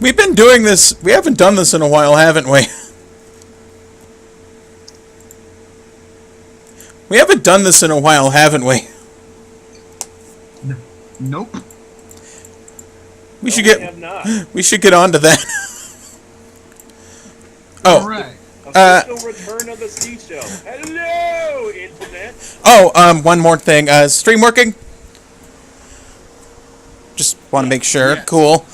we've been doing this. We haven't done this in a while, haven't we? We haven't done this in a while, haven't we? Nope. We should We have not. We should get on to that. Oh. All right. Official return of the C Show. Hello, Internet. Oh, one more thing. Stream working? Just want to make sure. Yes. Cool.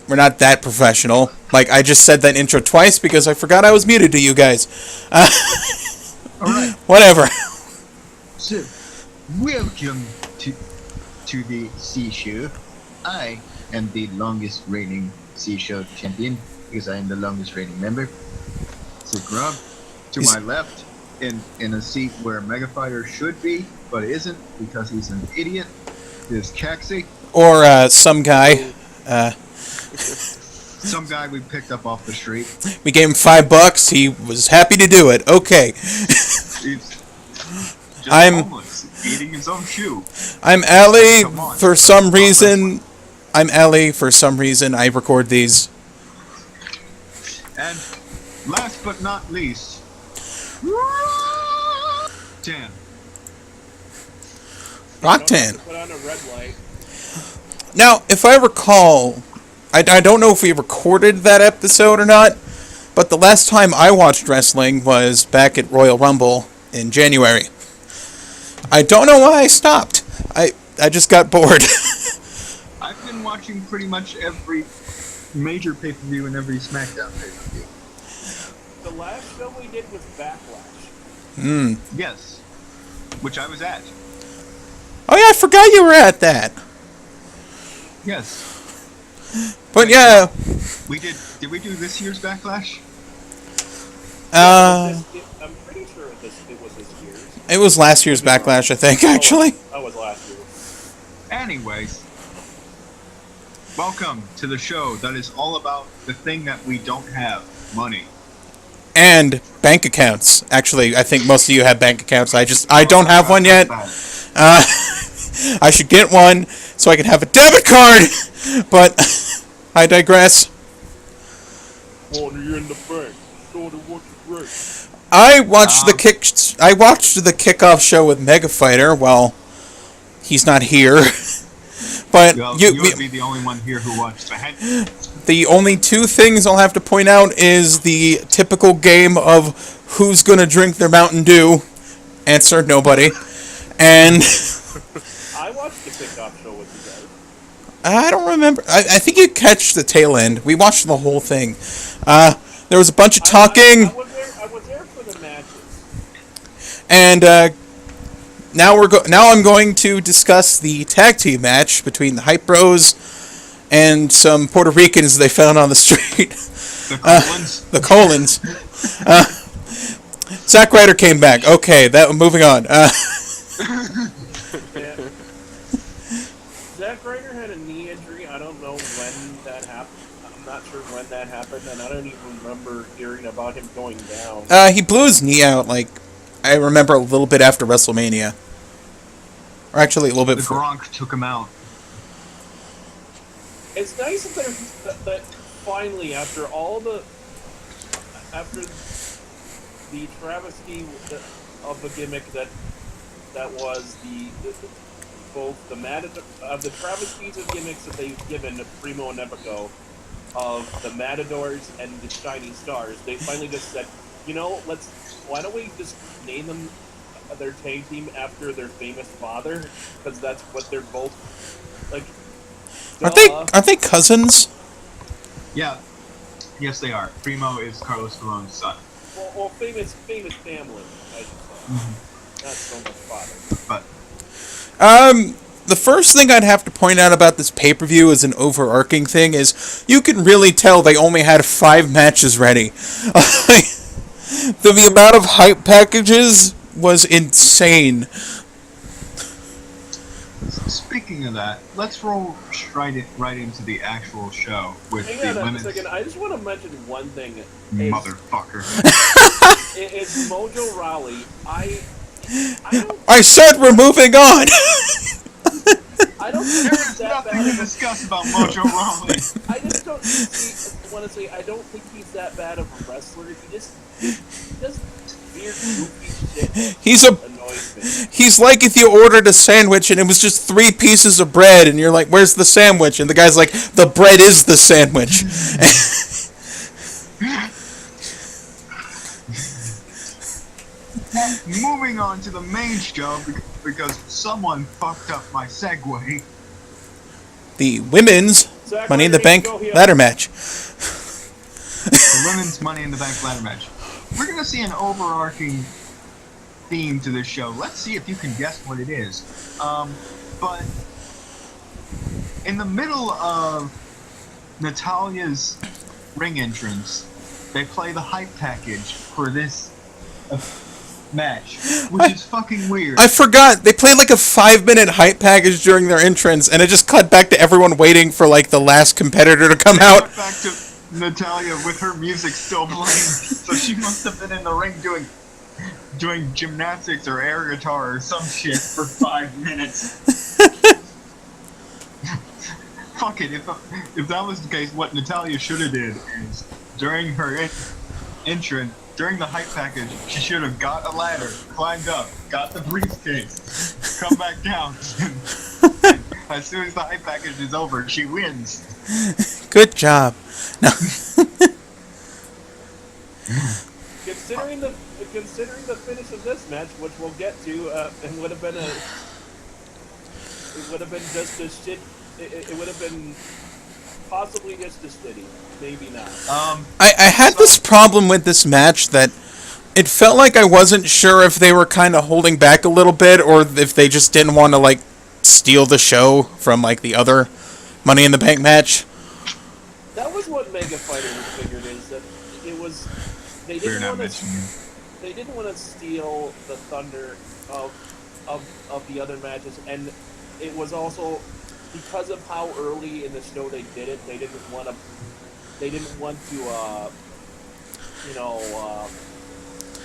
We're not that professional. Like, I just said that intro twice because I forgot I was muted to you guys. All right. Whatever. So, welcome to the C Show. I am the longest reigning C Show champion because I am the longest reigning member. So, Grub, to my left, in a seat where Mega Fighter should be, but isn't because he's an idiot, is Caxi. Or, some guy. Some guy we picked up off the street. We gave him $5. He was happy to do it. Okay. He's just homeless, eating his own shoe. I'm Allie. Come on. For some reason, I record these. And last but not least, Tan. Rocktan. Put on a red light. Now, if I recall, I don't know if we recorded that episode or not, but the last time I watched wrestling was back at Royal Rumble in January. I don't know why I stopped. I just got bored. I've been watching pretty much every major pay-per-view and every SmackDown pay-per-view. The last show we did was Backlash. Yes, which I was at. Oh yeah, I forgot you were at that. Yes, But yeah, we did. Did we do this year's Backlash? uh, I'm pretty sure it was this year's. it was last year's Backlash, I think, actually. That was last year. Anyways, welcome to the show that is all about the thing that we don't have: money. And bank accounts. Actually, I think most of you have bank accounts. I don't have one yet. I should get one so I can have a debit card. But I digress. Money in the bank. Sort of what you break. I watched the kickoff show with Mega Fighter. Well, he's not here. But Well, you would be the only one here who watched that. the only two things I'll have to point out is the typical game of who's gonna drink their Mountain Dew. Answer: nobody. And I watched the kickoff show with you guys. I don't remember. I think you catch the tail end. We watched the whole thing. There was a bunch of talking, I was there for the matches. and now I'm going to discuss the tag team match between the Hype Bros and some Puerto Ricans they found on the street. The Collins. The Colons. Zack Ryder came back. Okay, moving on. Yeah. Zack Ryder had a knee injury. I don't know when that happened. I'm not sure when that happened, and I don't even remember hearing about him going down. He blew his knee out, like, I remember a little bit after WrestleMania. Or actually a little bit The before. Gronk took him out. It's nice that finally, after the travesty of a gimmick that was both the travesties of gimmicks that they've given Primo and Epico of the Matadors and the Shining Stars, they finally just said, why don't we just name them their tag team after their famous father? Because that's what they're both like. Aren't they cousins? Yeah. Yes, they are. Primo is Carlos Colon's son. Well, famous family, I should say. Not so much father. But The first thing I'd have to point out about this pay-per-view as an overarching thing is you can really tell they only had 5 matches ready. The amount of hype packages was insane. speaking of that, let's roll right into the actual show with Hang the on a women's second. I just want to mention one thing. motherfucker. It's Mojo Rawley. I said we're moving on! I don't There is that nothing bad to discuss about Mojo Rawley. I just don't want to say I don't think he's that bad of a wrestler. He just weird goofy shit. He's Annoys me. He's like if you ordered a sandwich and it was just 3 pieces of bread, and you're like, "Where's the sandwich?" And the guy's like, "The bread is the sandwich." Moving on to the main show because someone fucked up my segue. The women's Zach, Money in the where do you Bank go here? ladder match. The women's Money in the Bank ladder match. We're gonna see an overarching theme to this show. Let's see if you can guess what it is. But in the middle of Natalia's ring entrance, they play the hype package for this match, which is fucking weird. I forgot they played like a 5-minute hype package during their entrance, and it just cut back to everyone waiting for like the last competitor to come out. Cut back to Natalia with her music still playing, so she must have been in the ring doing gymnastics or air guitar or some shit for 5 minutes. Fuck it, if that was the case, what Natalia should have did is during her entrance, during the hype package, she should have got a ladder, climbed up, got the briefcase, come back down. As soon as the hype package is over, she wins. Good job. No. Considering the finish of this match, which we'll get to, it would have been just as shit. It would have been possibly just as shitty, maybe not. I had this problem with this match that it felt like I wasn't sure if they were kind of holding back a little bit or if they just didn't want to like steal the show from like the other Money in the Bank match. That was what Mega Fighter figured is that it was they didn't want to steal the thunder of the other matches, and it was also because of how early in the show they did it. They didn't want to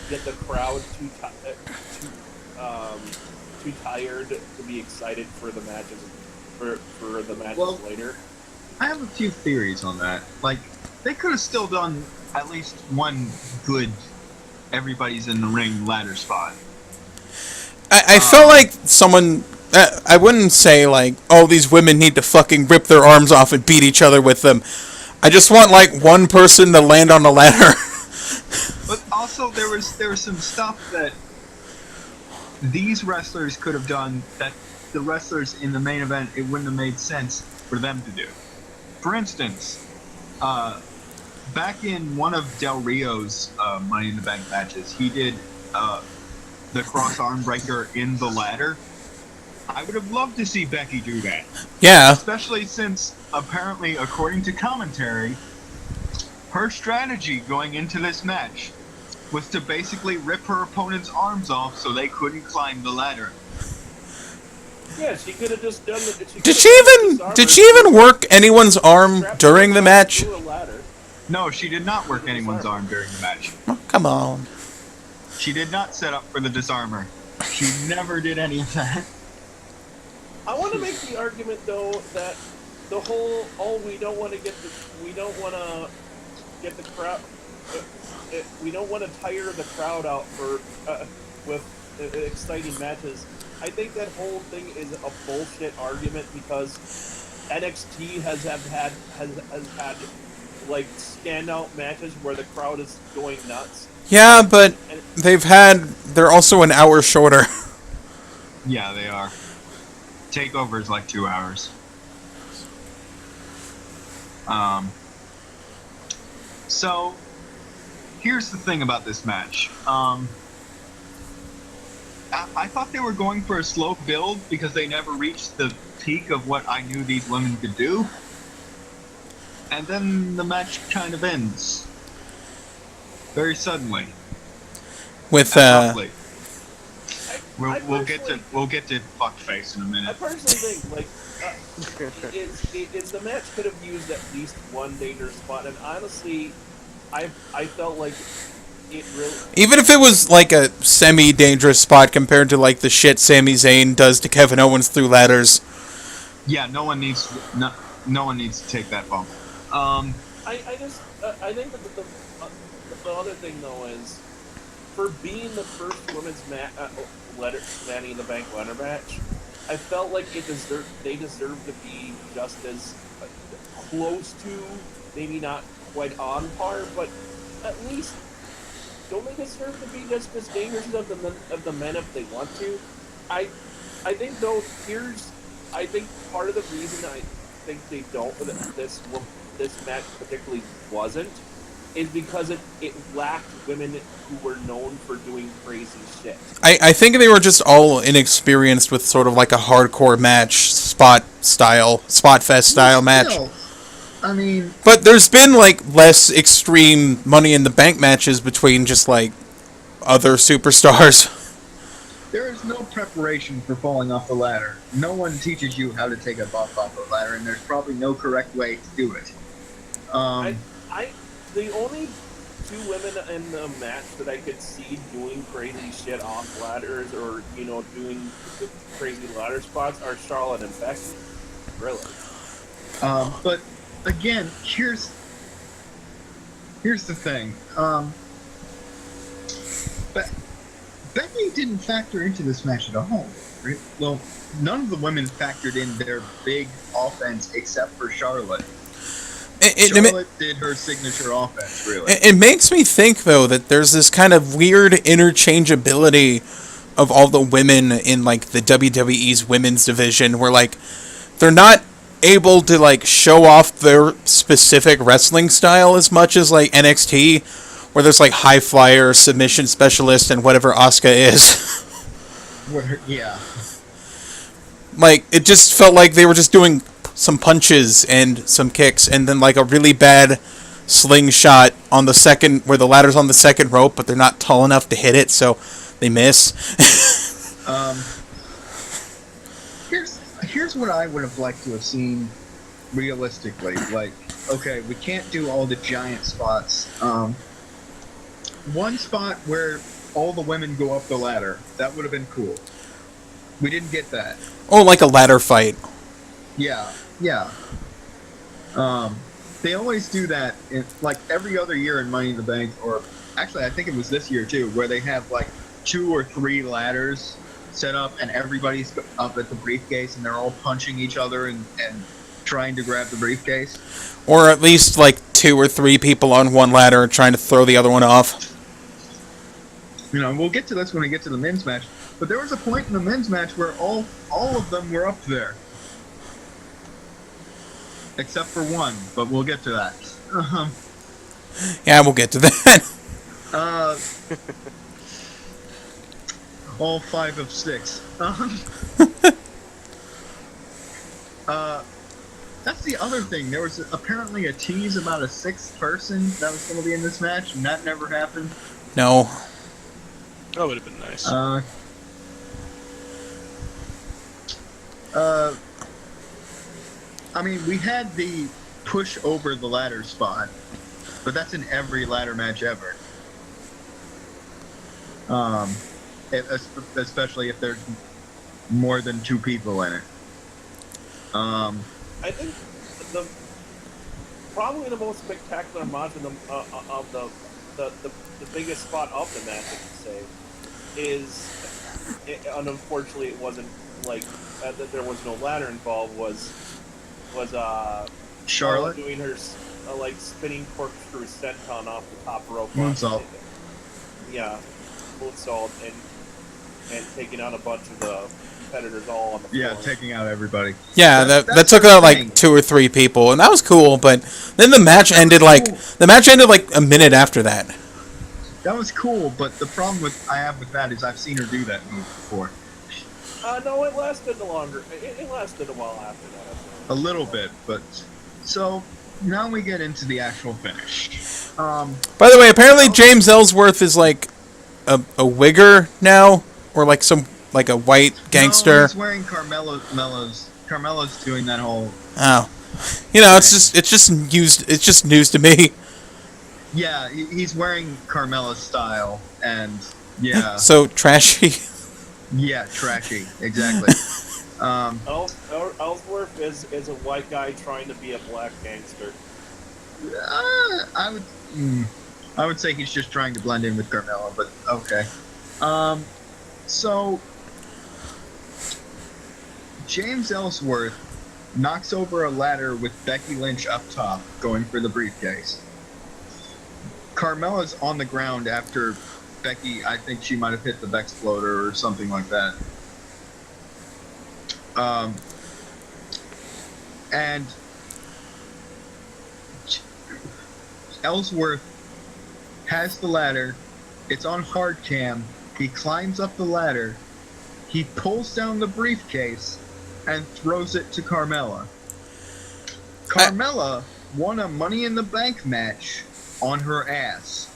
get the crowd too tired to be excited for the matches for the matches later. I have a few theories on that. Like, they could have still done at least one good everybody's in the ring ladder spot. I felt like someone... I wouldn't say, like, oh, these women need to fucking rip their arms off and beat each other with them. I just want, like, one person to land on the ladder. But also, there was some stuff that these wrestlers could have done that the wrestlers in the main event, it wouldn't have made sense for them to do. For instance, back in one of Del Rio's Money in the Bank matches, he did the cross arm breaker in the ladder. I would have loved to see Becky do that. Yeah. Especially since, apparently, according to commentary, her strategy going into this match was to basically rip her opponent's arms off so they couldn't climb the ladder. Yeah, she could have just done it. Did she even work anyone's arm during the match? No, she did not work anyone's arm during the match. Oh, come on. She did not set up for the disarmer. She never did any of that. I want to make the argument though that the whole we don't want to get the crowd we don't want to tire the crowd out for with exciting matches. I think that whole thing is a bullshit argument because NXT has had like standout matches where the crowd is going nuts. Yeah, but they're also an hour shorter. Yeah, they are. TakeOver is like 2 hours. So, here's the thing about this match. I thought they were going for a slow build because they never reached the peak of what I knew these women could do. And then the match kind of ends. Very suddenly. With, We'll get to fuckface in a minute. I personally think is the match could have used at least one dangerous spot, and honestly, I felt like it really. Even if it was like a semi-dangerous spot compared to like the shit Sami Zayn does to Kevin Owens through ladders. Yeah, no one needs to take that bump. I think that the other thing though is for being the first women's Money in the Bank ladder match, I felt like they deserved to be just as close to, maybe not quite on par, but at least don't they deserve to be just as dangerous of the men if they want to? I I think though I think part of the reason I think they don't this match particularly wasn't is because it lacked women who were known for doing crazy shit. I think they were just all inexperienced with sort of like a hardcore match, spot fest style match. I mean, But there's been like less extreme Money in the Bank matches between just like other superstars. there is no preparation for falling off the ladder. No one teaches you how to take a bump off the ladder, and there's probably no correct way to do it. The only two women in the match that I could see doing crazy shit off ladders or doing the crazy ladder spots are Charlotte and Becky. Really. But again, here's the thing. But Becky didn't factor into this match at all. Right? Well, none of the women factored in their big offense except for Charlotte. Charlotte did her signature offense, really. It makes me think, though, that there's this kind of weird interchangeability of all the women in, like, the WWE's women's division, where, like, they're not able to, like, show off their specific wrestling style as much as, like, NXT, where there's, like, high flyer, submission specialist, and whatever Asuka is. Yeah. Like, it just felt like they were just doing some punches and some kicks, and then like a really bad slingshot on the second, where the ladder's on the second rope, but they're not tall enough to hit it, so they miss. Here's what I would have liked to have seen realistically. Like, okay, we can't do all the giant spots. One spot where all the women go up the ladder, that would have been cool. We didn't get that. Oh, like a ladder fight. Yeah. They always do that in, like, every other year in Money in the Bank, or actually I think it was this year too, where they have like 2 or 3 ladders set up and everybody's up at the briefcase and they're all punching each other and trying to grab the briefcase. Or at least like 2 or 3 people on one ladder trying to throw the other one off. We'll get to this when we get to the men's match, but there was a point in the men's match where all of them were up there. Except for one, but we'll get to that. Yeah, we'll get to that. All 5 of 6. That's the other thing. There was apparently a tease about a 6th person that was going to be in this match, and that never happened. No. That would have been nice. I mean, we had the push over the ladder spot, but that's in every ladder match ever. Especially if there's more than 2 people in it. I think probably the most spectacular match of the biggest spot of the match, I could say, is, and unfortunately it wasn't like that. There was no ladder involved. Was Charlotte doing her like spinning corkscrew senton off the top rope. Moonsault. Yeah, moonsault and taking out a bunch of the competitors all on the floor. Yeah, taking out everybody. Yeah, That's that took out like 2 or 3 people, and that was cool. But then the match ended like a minute after that. That was cool, but the problem I have with that is I've seen her do that move before. No, it lasted longer. It lasted a while after that. A little bit, but so now we get into the actual finish. By the way, apparently James Ellsworth is like a wigger now, or like a white gangster. No, he's wearing Carmelo's. Carmelo's doing that whole. Oh, it's just news to me. Yeah, he's wearing Carmelo's style, and yeah. So trashy. Yeah, trashy, exactly. Ellsworth is a white guy trying to be a black gangster. I would say he's just trying to blend in with Carmella, but okay. So James Ellsworth knocks over a ladder with Becky Lynch up top, going for the briefcase. Carmella's on the ground after Becky, I think she might have hit the Vex floater or something like that. And Ellsworth has the ladder. It's on hard cam. He climbs up the ladder. He pulls down the briefcase and throws it to Carmella. Carmella won a Money in the Bank match on her ass.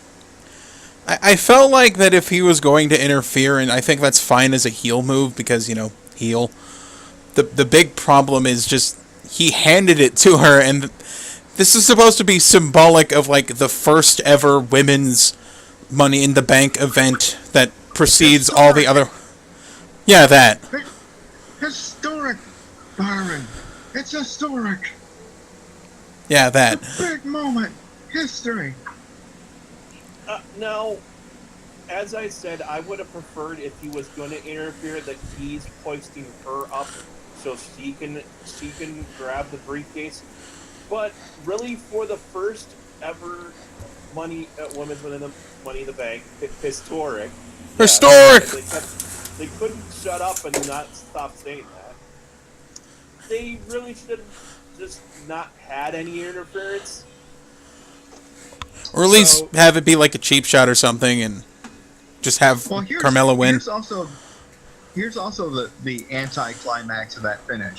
I felt like that if he was going to interfere, and I think that's fine as a heel move because, heel. The big problem is just he handed it to her, and this is supposed to be symbolic of, like, the first ever women's Money in the Bank event that precedes all the other... Yeah, that. Historic, Byron. It's historic. Yeah, that. Big moment. History. Now, as I said, I would have preferred if he was going to interfere that he's hoisting her up so she can grab the briefcase. But really, for the first ever women's Money in the Bank, historic. Historic. They couldn't shut up and not stop saying that. They really should have just not had any interference. Or at least have it be like a cheap shot or something and just have Carmella win. Here's also the anti-climax of that finish.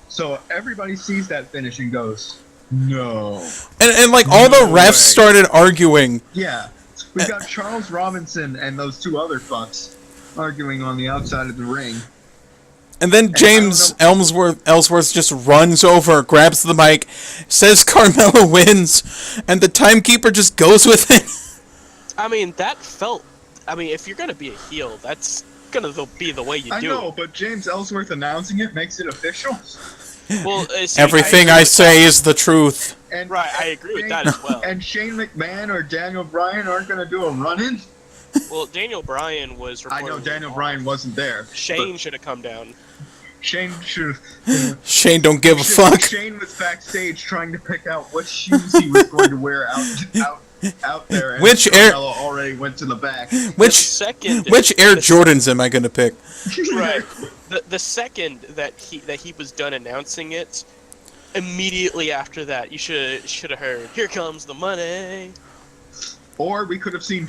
So everybody sees that finish and goes, no. And like all the refs started arguing. Yeah. We got Charles Robinson and those two other fucks arguing on the outside of the ring. And then James Ellsworth just runs over, grabs the mic, says Carmella wins, and the timekeeper just goes with it. I mean, if you're gonna be a heel, that's gonna be the way you do it. I know, but James Ellsworth announcing it makes it official. Well, see, everything I say is the truth. Right, I agree with that as well. And Shane McMahon or Daniel Bryan aren't gonna do a run-in? Well, Daniel Bryan was reportedly... I know Daniel Bryan wasn't there. Shane should have come down. Shane should have... Shane don't give a fuck. Shane was backstage trying to pick out what shoes he was going to wear out there, and Carmella already went to the back. Which Air Jordans am I going to pick? Right. The second that he was done announcing it, immediately after that, you should have heard, "Here comes the money." Or we could have seen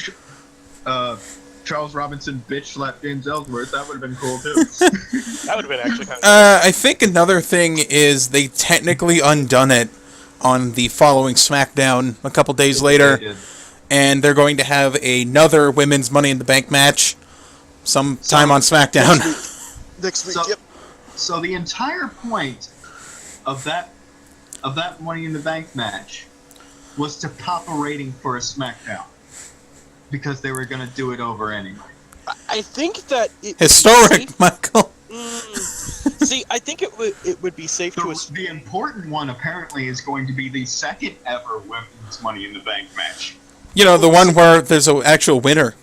Charles Robinson bitch slap James Ellsworth. That would have been cool too. That would have been actually kind of I think another thing is they technically undone it on the following SmackDown a couple days later, and they're going to have another women's Money in the Bank match sometime on SmackDown. Next week. Yep. So the entire point of that Money in the Bank match was to pop a rating for a SmackDown. Because they were going to do it over anyway. I think that... Historic, Michael! See, I think it would be safe to assume... The important one, apparently, is going to be the second ever women's Money in the Bank match. You know, the one where there's an actual winner.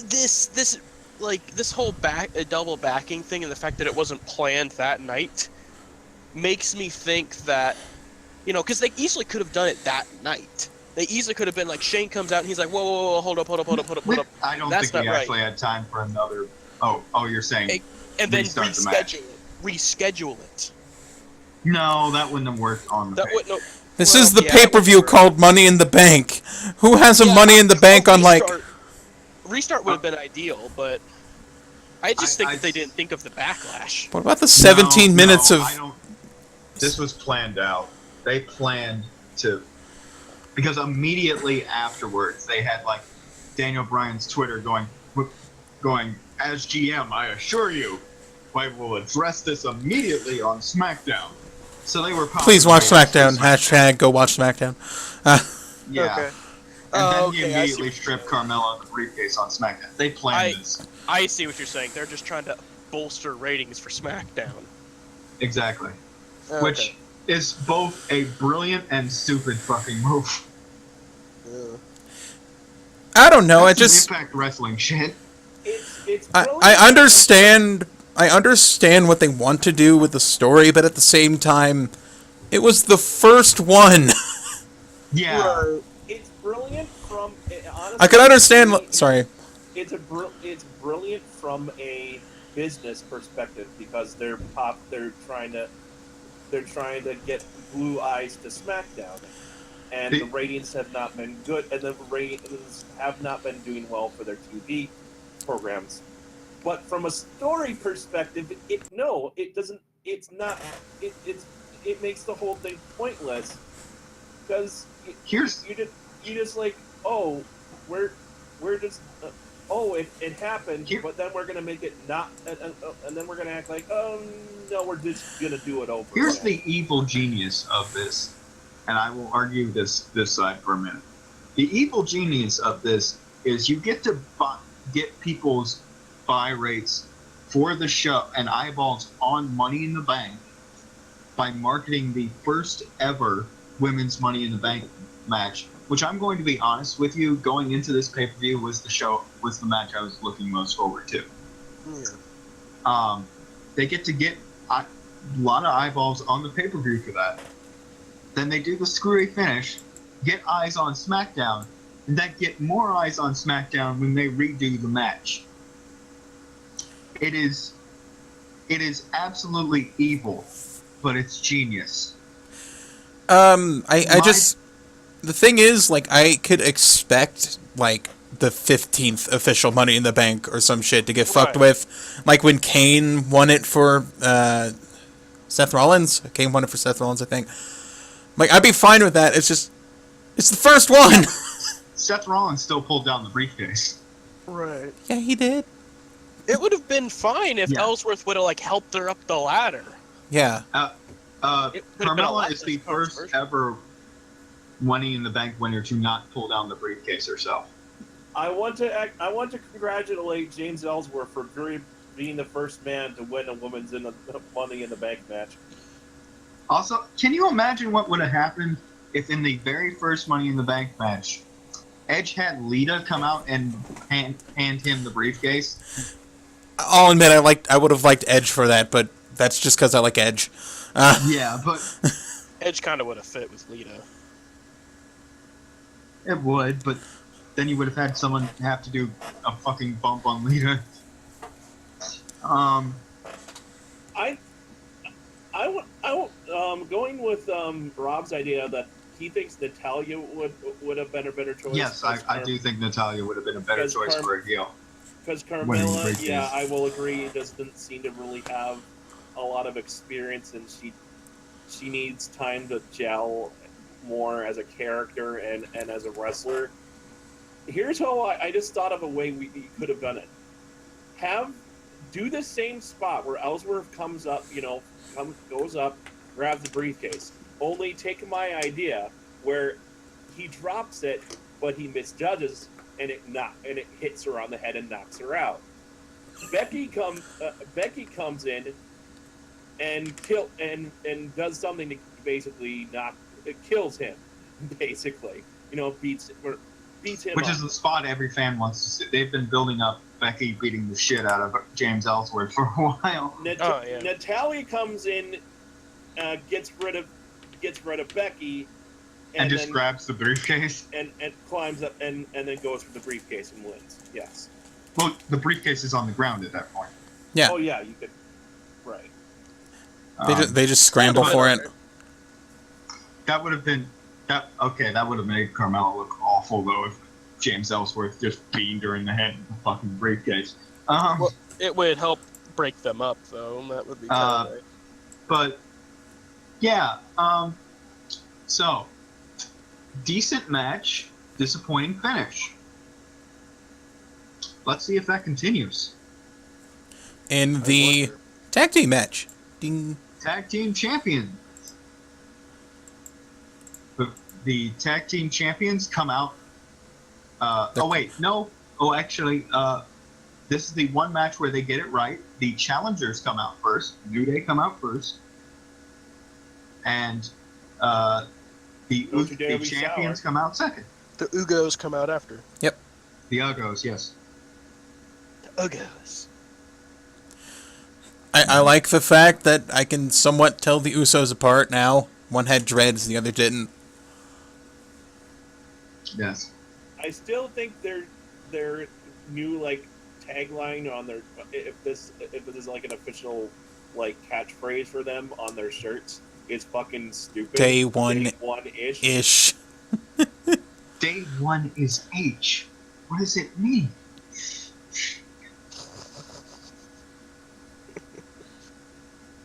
This whole double backing thing and the fact that it wasn't planned that night makes me think that, because they easily could have done it that night. They easily could have been like, Shane comes out and he's like, whoa, hold up. I don't think he actually had time for another... Oh, you're saying... And then reschedule it. No, that wouldn't have worked on the pay. This is the pay-per-view called Money in the Bank. Who has a Money in the Bank on, like... Restart would have been ideal, but... I just think that they didn't think of the backlash. What about the 17 minutes of... This was planned out. They planned to... Because immediately afterwards, they had, like, Daniel Bryan's Twitter going, as GM, I assure you, I will address this immediately on SmackDown. So they were... Please watch SmackDown. Hashtag go watch SmackDown. Yeah. Okay. And then he immediately stripped Carmella of the briefcase on SmackDown. They planned this. I see what you're saying. They're just trying to bolster ratings for SmackDown. Exactly. Okay. Which is both a brilliant and stupid fucking move. Yeah. I don't know. That's I some just Impact Wrestling shit. It's I brilliant. understand. I understand what they want to do with the story, but at the same time, it was the first one. Yeah. Right. It's brilliant from honestly. I could understand. to me, Sorry. it's brilliant from a business perspective because they're trying to get blue eyes to SmackDown, and the ratings have not been good, and the ratings have not been doing well for their TV programs. But from a story perspective, it doesn't. It's not. It makes the whole thing pointless because Here's you just like, oh, we're just oh, it happened, Here- but then we're gonna make it not, and then we're gonna act like, oh no, we're just gonna do it over. here's again. the evil genius of this, and I will argue this side for a minute. The evil genius of this is you get to get people's buy rates for the show and eyeballs on Money in the Bank by marketing the first ever women's Money in the Bank match, which I'm going to be honest with you, going into this pay-per-view was the match I was looking most forward to. Yeah. They get a lot of eyeballs on the pay-per-view for that. Then they do the screwy finish, get eyes on SmackDown, and then get more eyes on SmackDown when they redo the match. It is absolutely evil, but it's genius. I just the thing is, like, I could expect like the 15th official Money in the Bank or some shit to get fucked Right. with, like when Kane won it for Seth Rollins. Kane won it for Seth Rollins, I think. Like, I'd be fine with that. It's just it's the first one. Seth Rollins still pulled down the briefcase. Right. Yeah, he did. It would have been fine if Yeah. Ellsworth would have like helped her up the ladder. Yeah. It would've been a Carmella lot is the less first controversial. ever Money in the Bank winner to not pull down the briefcase herself. I want to congratulate James Ellsworth for being the first man to win a women's Money in the Bank match. Also, can you imagine what would have happened if in the very first Money in the Bank match, Edge had Lita come out and hand him the briefcase? I'll admit I would have liked Edge for that, but that's just because I like Edge. Yeah, but Edge kind of would have fit with Lita. it would. But then you would have had someone have to do a fucking bump on Lita. Going with Rob's idea that he thinks Natalia would have been a better choice. Yes, I do think Natalya would have been a better Because choice for a heel. Because Winning Carmella, briefcase. yeah, I will agree, doesn't seem to really have a lot of experience, and she needs time to gel more as a character and as a wrestler. Here's how I just thought of a way we could have done it. Do the same spot where Ellsworth comes up, goes up, grabs the briefcase. Only take my idea where he drops it, but he misjudges, and it hits her on the head and knocks her out. Becky comes in and does something to basically kills him, basically. Beats him Which up. is the spot every fan wants to see. They've been building up Becky beating the shit out of James Ellsworth for a while. Yeah. Natalia comes in, gets rid of Becky, And just then, grabs the briefcase. and climbs up and then goes for the briefcase and wins. Yes. Well, the briefcase is on the ground at that point. Yeah. Oh yeah, you could. Right. They just scramble for it. That would have been that. Okay, that would have made Carmella look awful though if James Ellsworth just beamed her in the head with the fucking briefcase. Well, it would help break them up, though. That would be kind of right. But yeah, so decent match, disappointing finish. Let's see if that continues. In the tag team match. Ding. Tag team champions. The tag team champions come out. Oh wait, no. Oh, actually, This is the one match where they get it right. The challengers come out first. New Day come out first, and the Day will be champions sour. come out second. The Ugos come out after. The Uggos, yes. The Ugos. I like the fact that I can somewhat tell the Usos apart now. One had dreads, the other didn't. Yes. I still think their new like tagline on their if this is like an official like catchphrase for them on their shirts is fucking stupid. Day one ish. Ish. Day one is H. What does it mean?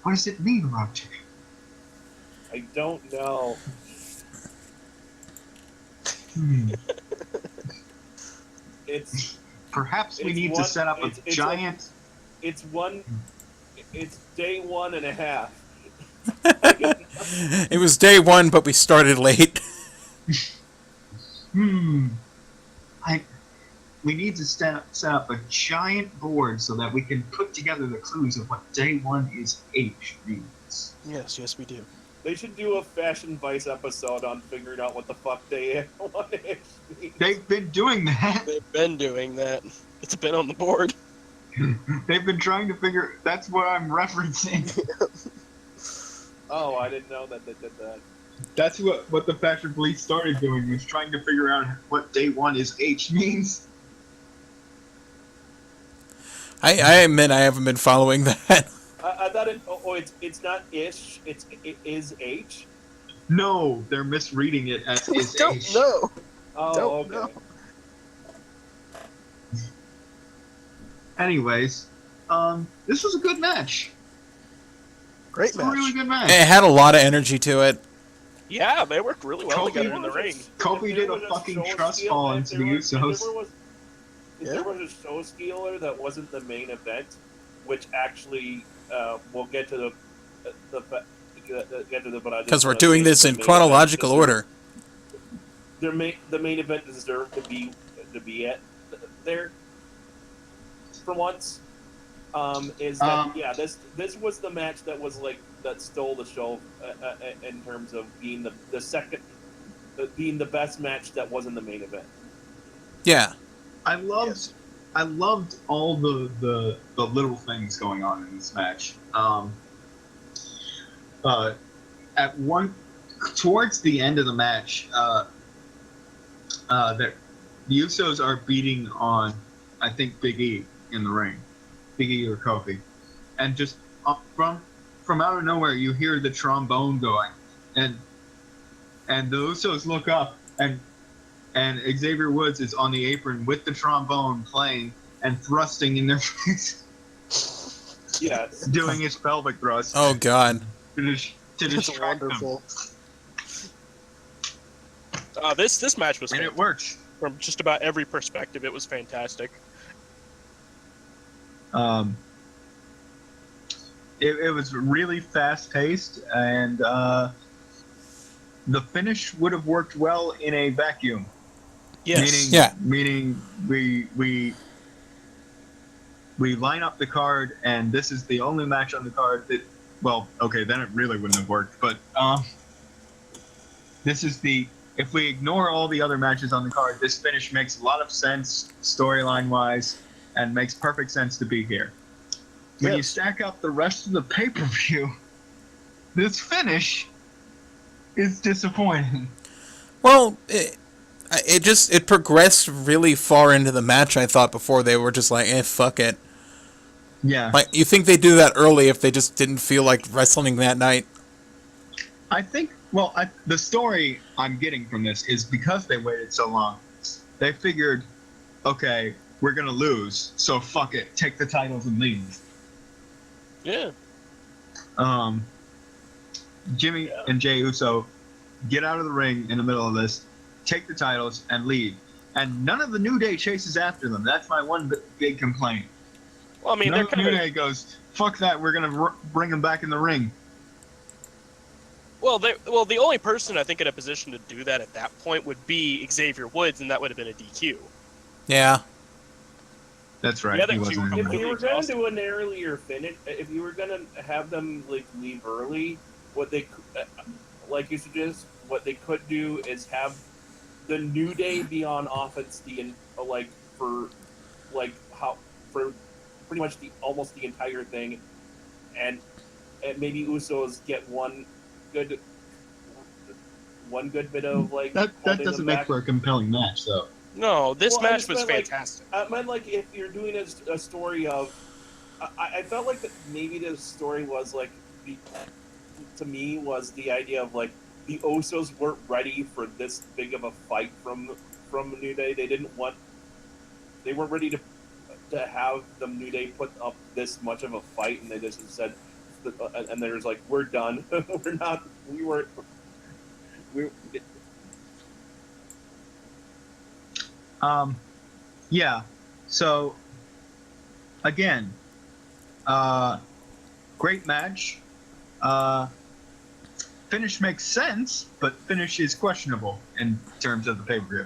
What does it mean, Roger? I don't know. It's Perhaps we It's need one- to set up a it's giant. it's one. It's day 1.5. It was day one, but we started late. We need to set up a giant board so that we can put together the clues of what day one is H means. Yes, we do. They should do a Fashion Vice episode on figuring out what the fuck day 1 is. They've been doing that. They've been doing that. It's been on the board. They've been trying to figure. That's what I'm referencing. Oh, I didn't know that they did that. That's what the Fashion Police started doing, was trying to figure out what day one is H means. I admit I haven't been following that. I thought it's not ish. It is H. No, they're misreading it as is Don't H. know. Oh, Don't okay. know. Anyways, this was a good match. Great It's a match. really good match. It had a lot of energy to it. Yeah, they worked really well Kofi- together in the ring. Kofi If did there a was fucking show trust steal- fall if into there the was- Usos. If there was a show stealer that wasn't the main event, which actually we'll get to the but I just Because we're wanna doing say this the in main chronological event order. the main event deserved to be at there for once. Is that this was the match that was like that stole the show in terms of being the second being the best match that wasn't the main event. Yeah. I loved all the little things going on in this match. At one towards the end of the match, the Usos are beating on, I think, Big E in the ring, Big E or Kofi, and just from out of nowhere you hear the trombone going, and the Usos look up and Xavier Woods is on the apron with the trombone playing and thrusting in their face, Yes. doing his pelvic thrust Oh, God. to It's distract them. wonderful. This match was And it fantastic. works. From just about every perspective. It was fantastic. It was really fast paced, and the finish would have worked well in a vacuum. Yes. Meaning we line up the card, and this is the only match on the card that. Well, okay, then it really wouldn't have worked. But this is the. If we ignore all the other matches on the card, this finish makes a lot of sense storyline wise, and makes perfect sense to be here. When you Yes. stack up the rest of the pay per view, this finish is disappointing. Well, it progressed really far into the match, I thought, before they were just like, fuck it. Yeah. Like, you think they do that early if they just didn't feel like wrestling that night? I think, the story I'm getting from this is because they waited so long, they figured, okay, we're going to lose, so fuck it, take the titles and leave. Yeah. Jimmy and Jey Uso get out of the ring in the middle of this, take the titles, and leave. And none of the New Day chases after them. That's my one big complaint. Well, I mean, None they're of the kind New of. Day goes, fuck that, we're going to bring them back in the ring. Well, the only person I think in a position to do that at that point would be Xavier Woods, and that would have been a DQ. Yeah. That's right. Yeah, he that wasn't you- in If the you match. were going to do an earlier finish, if you were going to have them like leave early, what they like you suggest, what they could do is have the New Day be on offense like for like how for pretty much the almost the entire thing, and maybe Usos get good one good bit of like That holding doesn't them make back. for a compelling match, though. No, this Well, I match just was meant, like, fantastic. I meant like if you're doing a story of, I felt like that maybe the story was like the to me was the idea of like the Usos weren't ready for this big of a fight from New Day. They weren't ready to have the New Day put up this much of a fight, and they just said, and there's like we're done. We're not. We were. We. Yeah. So, again, great match. Finish makes sense, but finish is questionable in terms of the pay-per-view.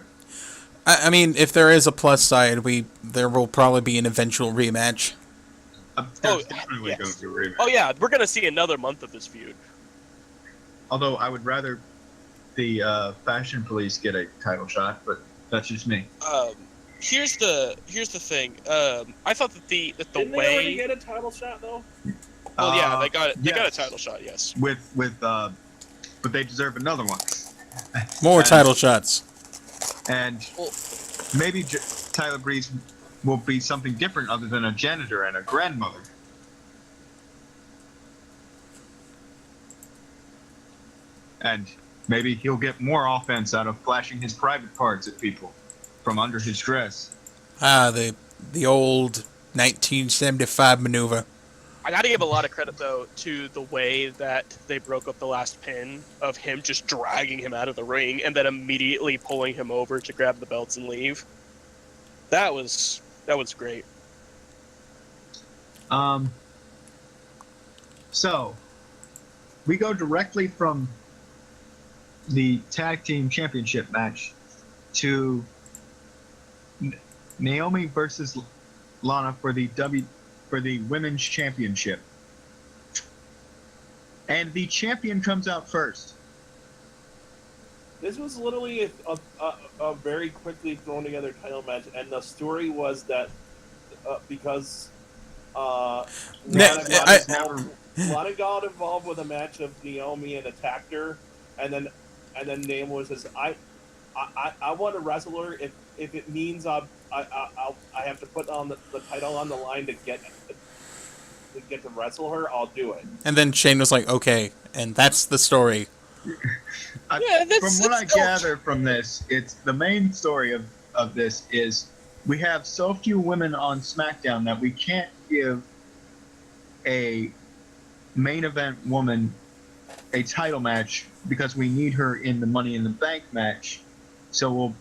I mean, if there is a plus side, there will probably be an eventual rematch. There's definitely yes. going to be a rematch. Oh yeah, we're gonna see another month of this feud. Although I would rather the Fashion Police get a title shot, but that's just me. Here's the thing. I thought that the Didn't they already way. get a title shot though? Well, yeah, they got it. They got a yes. title shot. Yes. But they deserve another one. More And- title shots. And Well, maybe Tyler Breeze will be something different other than a janitor and a grandmother. And maybe he'll get more offense out of flashing his private parts at people from under his dress. Ah, the old 1975 maneuver. I got to give a lot of credit though to the way that they broke up the last pin of him just dragging him out of the ring and then immediately pulling him over to grab the belts and leave. That was great. So we go directly from the tag team championship match to Naomi versus Lana for the women's championship. And the champion comes out first. This was literally a very quickly thrown together title match, and the story was that because Lana got involved with a match of Naomi and attacked her, and then Naomi says, "I want to wrestle her if it means I have to put on the title on the line to get to wrestle her. I'll do it." And then Shane was like, okay, and that's the story. From that's what I still- gather from this, it's the main story of this is we have so few women on SmackDown that we can't give a main event woman a title match because we need her in the Money in the Bank match. So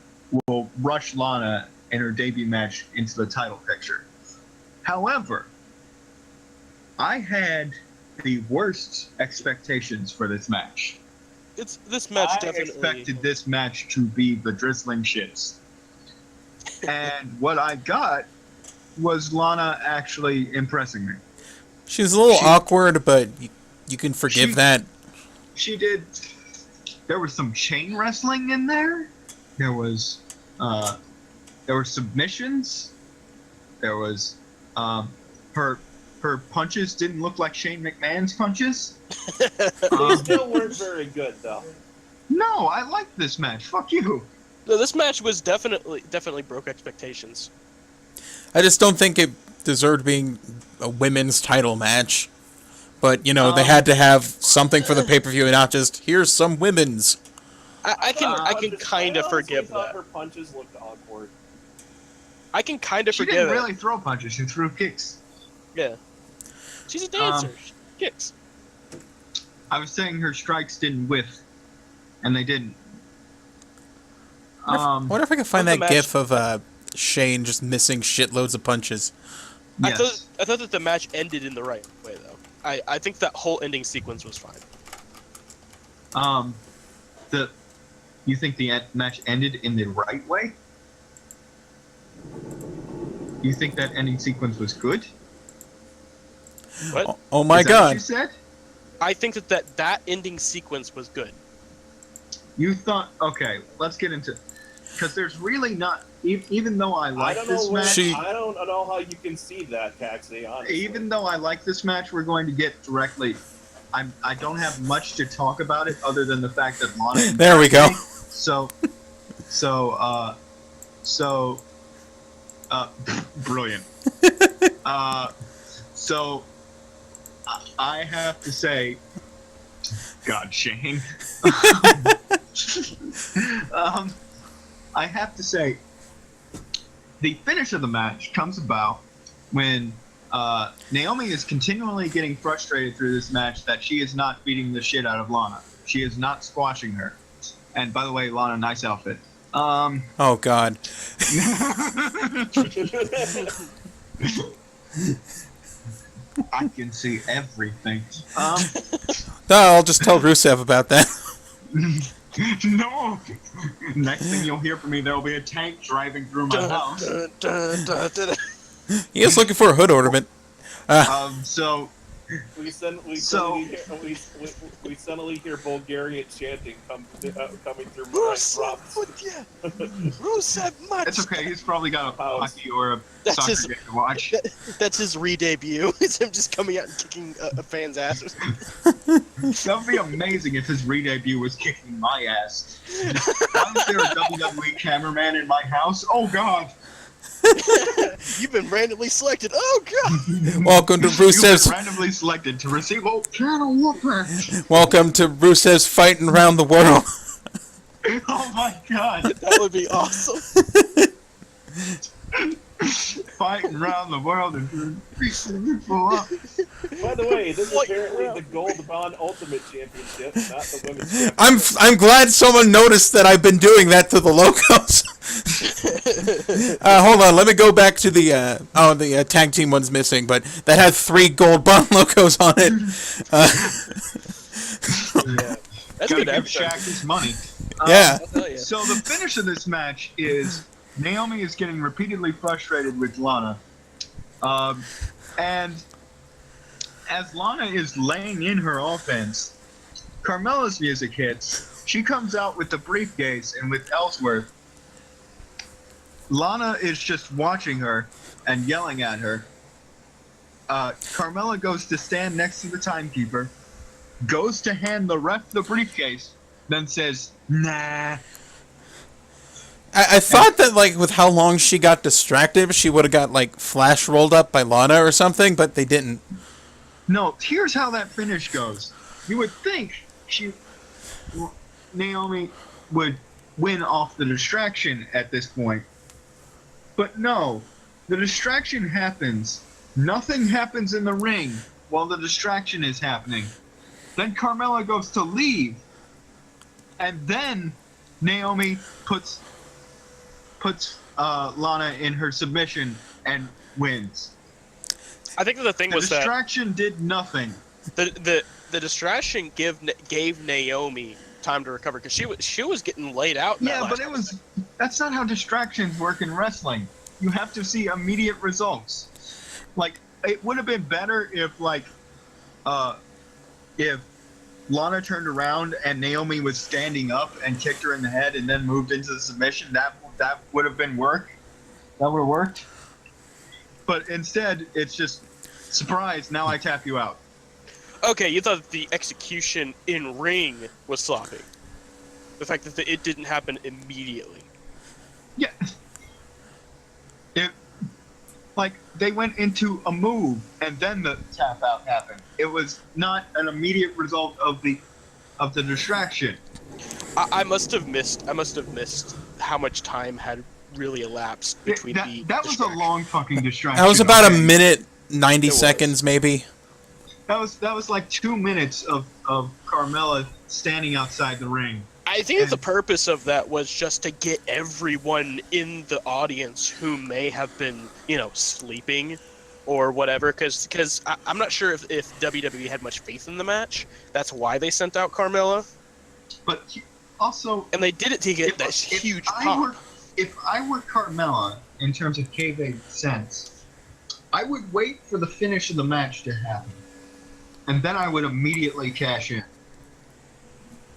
we'll rush Lana in her debut match into the title picture. However, I had the worst expectations for this match. This match I definitely expected this match to be the drizzling shits. And what I got was Lana actually impressing me. She's a little She- awkward, but you can forgive She- that. She did. There was some chain wrestling in there. There were submissions. There was her punches didn't look like Shane McMahon's punches. They still weren't very good though. No, I liked this match. Fuck you. No, this match was definitely broke expectations. I just don't think it deserved being a women's title match. But, you know, they had to have something for the pay-per-view and not just, here's some women's. I can kind of forgive thought that. her punches looked awkward. I can kind of She forgive didn't it. really throw punches. She threw kicks. Yeah. She's a dancer. She kicks. I was saying her strikes didn't whiff, and they didn't. I wonder if I can find What's that the match- gif of Shane just missing shitloads of punches. Yes. I thought that the match ended in the right way though. I think that whole ending sequence was fine. You think the match ended in the right way? You think that ending sequence was good? What? Oh my Is that what god. you said? I think that ending sequence was good. You thought, okay, let's get into, because there's really not, even though I I like don't know this where, match, I don't know how you can see that, Caxi, honestly. even though I like this match, we're going to get directly. I don't have much to talk about it other than the fact that Lana. There we go. So, brilliant. So, I have to say, God, Shane. I have to say, the finish of the match comes about when Naomi is continually getting frustrated through this match that she is not beating the shit out of Lana. She is not squashing her. And by the way, Lana, nice outfit. Oh god. I can see everything. No, I'll just tell Rusev about that. No! Next thing you'll hear from me, there will be a tank driving through my house. He is looking for a hood ornament. So, we suddenly hear Bulgarian chanting coming through my Rusev with ya! Rusev much! it's okay, he's probably got a hockey or a That's soccer his- game to watch. That's his re-debut. It's him just coming out and kicking a fan's ass. That would be amazing if his re-debut was kicking my ass. Why is there a WWE cameraman in my house? Oh god! You've been randomly selected. Oh god! Welcome to You've been Rusev's. randomly selected to receive a channel whooper. Welcome to Rusev's fighting around the world. Oh my god! That would be awesome. Fighting around the world and beating people up. By the way, this is What? apparently the Gold Bond Ultimate Championship, not the Women's Championship. I'm glad someone noticed that I've been doing that to the logos. Hold on, let me go back to the tag team one's missing, but that had 3 gold bond logos on it. Yeah. That's Gotta good give episode. Shaq his money. Yeah. I'll tell you. So the finish of this match is Naomi is getting repeatedly frustrated with Lana, and as Lana is laying in her offense, Carmella's music hits. She comes out with the briefcase and with Ellsworth. Lana is just watching her and yelling at her. Carmella goes to stand next to the timekeeper, goes to hand the ref the briefcase, then says, "Nah." I thought that, like, with how long she got distracted, she would have got, like, flash rolled up by Lana or something, but they didn't. No, here's how that finish goes. You would think Naomi would win off the distraction at this point. But no, the distraction happens. Nothing happens in the ring while the distraction is happening. Then Carmella goes to leave. And then Naomi puts Lana in her submission and wins. I think that the thing The was that distraction did nothing. the distraction gave Naomi time to recover because she was getting laid out. In that Yeah, but last that's not how distractions work in wrestling. You have to see immediate results. Like, it would have been better if Lana turned around and Naomi was standing up and kicked her in the head and then moved into the submission. That would have been work. That would have worked. But instead, it's just, surprise, now I tap you out. Okay, you thought the execution in ring was sloppy. The fact that it didn't happen immediately. Yeah. They went into a move and then the tap out happened. It was not an immediate result of the distraction. I must have missed how much time had really elapsed between That was a distraction. long fucking distraction. That was about okay? a minute, 90 It was. seconds, maybe. That was like 2 minutes of Carmella standing outside the ring. I think the purpose of that was just to get everyone in the audience who may have been, sleeping or whatever, because I'm not sure if WWE had much faith in the match. That's why they sent out Carmella, But also, and they did it to get this huge pop. if I were Carmella, in terms of kayfabe sense, I would wait for the finish of the match to happen, and then I would immediately cash in.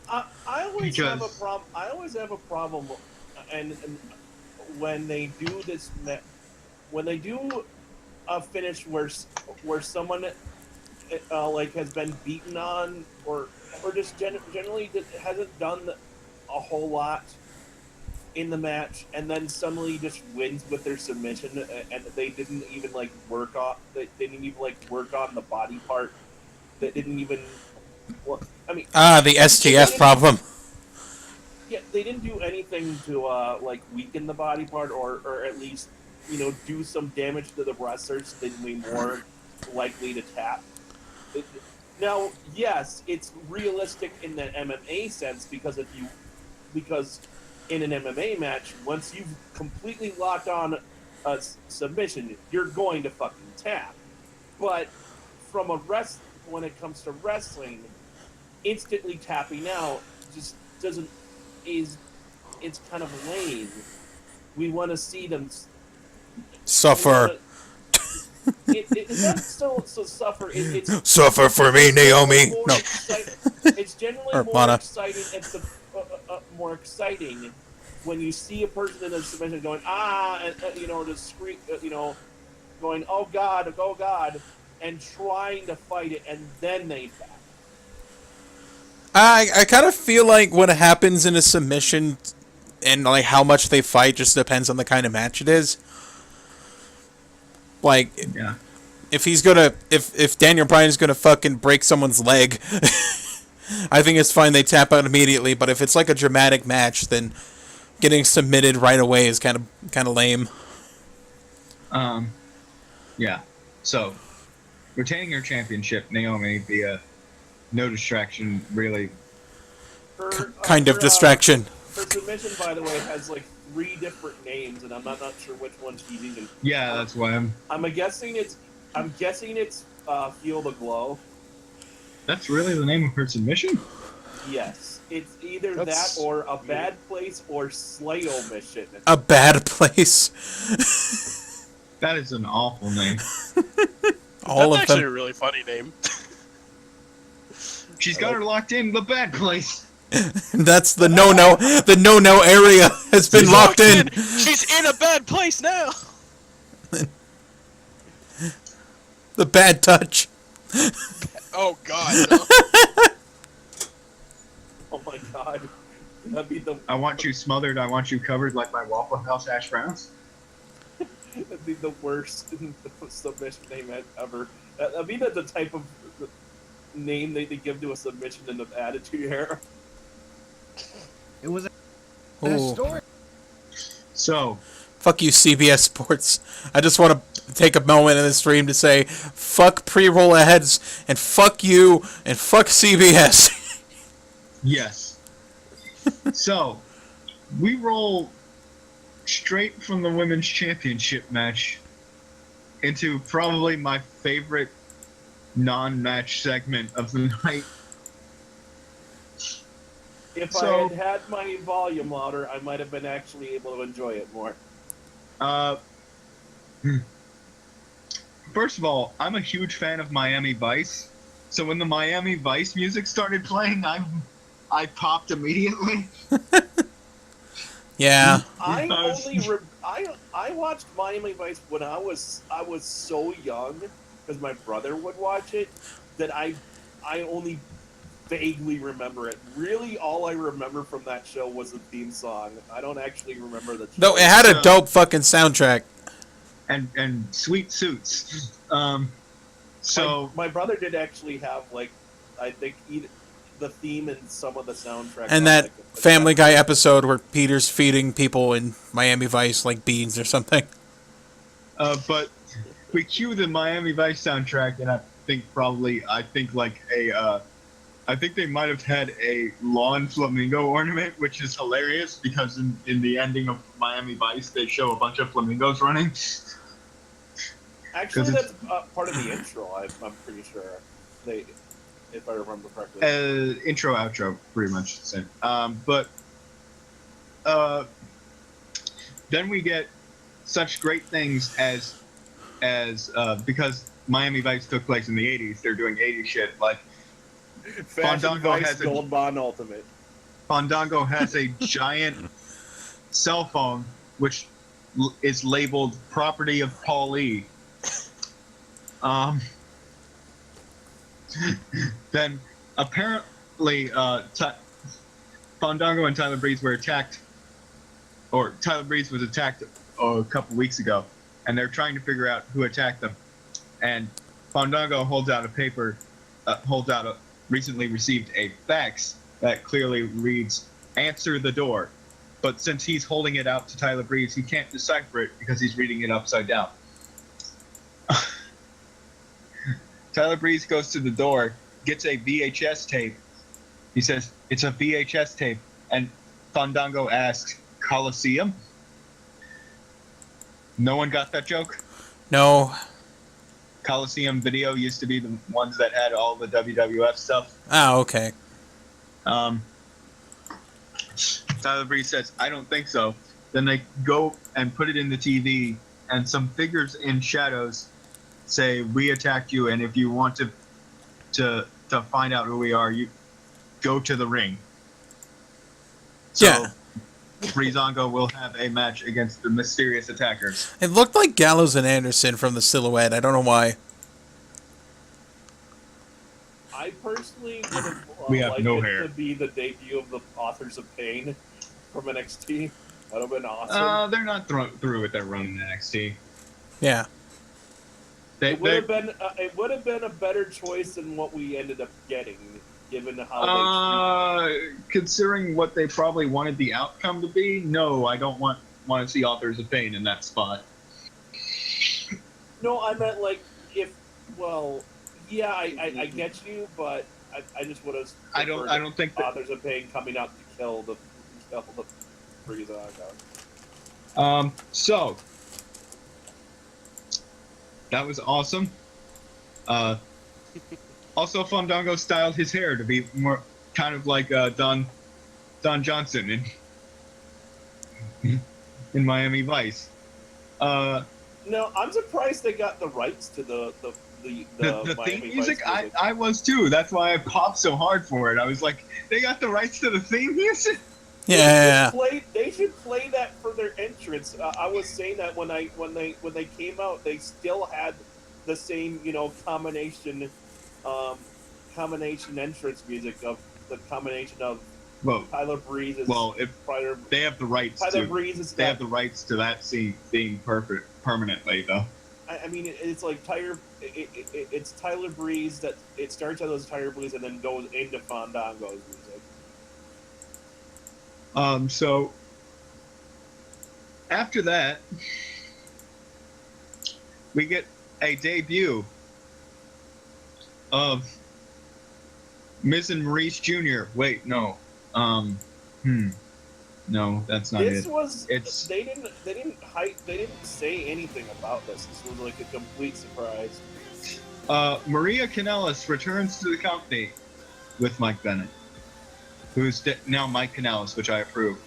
I always have a Because- problem. I always have a problem, and when they do this, when they do a finish where someone like has been beaten on, or just generally that hasn't done a whole lot in the match, and then suddenly just wins with their submission, and they didn't even like work on. They didn't even like work on the body part. They didn't even. Well, I mean, The STF problem. yeah, they didn't do anything to like weaken the body part, or at least do some damage to the wrestlers. They'd be more likely to tap. Now, yes, it's realistic in the MMA sense because in an MMA match, once you've completely locked on a submission, you're going to fucking tap. But from when it comes to wrestling, instantly tapping out just doesn't it's kind of lame. We want to see them Suffer. It's not so suffer. It's Suffer for me, Naomi. more No. It's generally Or more Lana. exciting. It's more exciting when you see a person in a submission going and just scream, going oh god, and trying to fight it, and then they tap. I kind of feel like what happens in a submission and like how much they fight just depends on the kind of match it is. Like, Yeah. if Daniel Bryan's gonna fucking break someone's leg, I think it's fine. They tap out immediately. But if it's like a dramatic match, then getting submitted right away is kind of lame. Yeah. So, retaining her championship, Naomi, via no distraction, really. Kind of distraction. Her submission, by the way, has like 3 different names, and I'm not sure which one she's using. Yeah, that's why I'm guessing it's Feel the Glow. That's really the name of her submission? Yes, it's either That's that or A Bad Place or Slayo Mission. A bad place. That is an awful name. All That's of actually them. a really funny name. She's got her locked in the bad place. That's the no-no. The no-no area has been locked in. She's in a bad place now. The bad touch. Oh god. No. Oh my god, that'd be the I want you smothered, I want you covered like my Waffle House hash browns. that'd be the worst submission name ever. That'd be the type of name they give to a submission in the Attitude Era. It was a Ooh. story. So, Fuck you, CBS Sports. I just want to take a moment in the stream to say, fuck pre-roll aheads, and fuck you, and fuck CBS. yes. So, we roll straight from the Women's Championship match into probably my favorite non-match segment of the night. If So- I had my volume louder, I might have been actually able to enjoy it more. First of all, I'm a huge fan of Miami Vice. So when the Miami Vice music started playing, I popped immediately. Yeah. I Because- only I watched Miami Vice when I was so young because my brother would watch it that I only vaguely remember it. Really, all I remember from that show was the theme song. I don't actually remember the. Though it had a dope fucking soundtrack. And sweet suits. So my brother did actually have like I think the theme and some of the soundtrack. And that Family Guy episode where Peter's feeding people in Miami Vice like beans or something. but we cue the Miami Vice soundtrack, and I think I think they might have had a lawn flamingo ornament, which is hilarious because in the ending of Miami Vice, they show a bunch of flamingos running. Actually, 'cause that's part of the intro. I'm pretty sure if I remember correctly. Intro, outro, pretty much the same. then we get such great things as because Miami Vice took place in the 80s, they're doing 80s shit. Like Fashion Fandango Vice has a- Gold Bond Ultimate. Fandango has a giant cell phone which is labeled property of Paul E. Then apparently Fandango and Tyler Breeze were attacked, or Tyler Breeze was attacked a couple weeks ago, and they're trying to figure out who attacked them. And Fandango holds out a paper, recently received a fax that clearly reads, "Answer the door." But since he's holding it out to Tyler Breeze, he can't decipher it because he's reading it upside down. Tyler Breeze goes to the door, gets a VHS tape. He says, "It's a VHS tape." And Fandango asks, "Coliseum?" No one got that joke? No. Coliseum Video used to be the ones that had all the WWF stuff. Ah, okay. Tyler Breeze says, "I don't think so." Then they go and put it in the TV, and some figures in shadows say, "We attacked you, and if you want to find out who we are, you go to the ring." So, Yeah. Breezango will have a match against the mysterious attackers. It looked like Gallows and Anderson from the silhouette. I don't know why. I personally would have We have liked no it hair. to be the debut of the Authors of Pain from NXT. That would have been awesome. They're not through with their run in NXT. Yeah. It would have been a better choice than what we ended up getting, given how Considering what they probably wanted the outcome to be, no, I don't want to see Authors of Pain in that spot. No, I meant like yeah, I get you, but I just would have. I don't think that. Authors of Pain coming out to kill the Breezango. So that was awesome. Also, Fandango styled his hair to be more kind of like Don Johnson in Miami Vice. No, I'm surprised they got the rights to the The Miami theme music, Vice music. I was too. That's why I popped so hard for it. I was like, they got the rights to the theme music? Yeah. They should play that for their entrance. I was saying that when they came out, they still had the same combination entrance music of the combination of Tyler Breeze's. Well, if they have the rights Tyler Breeze's. they have the rights to that scene being perfect permanently, though. I mean, it's like it's Tyler Breeze that it starts out as Tyler Breeze and then goes into Fandango's music. So after that, we get a debut of Miz and Maurice Jr. Wait, no. No, that's not This it. was they didn't say anything about this. This was like a complete surprise. Maria Kanellis returns to the company with Mike Bennett, who's now Mike Kanellis, which I approve.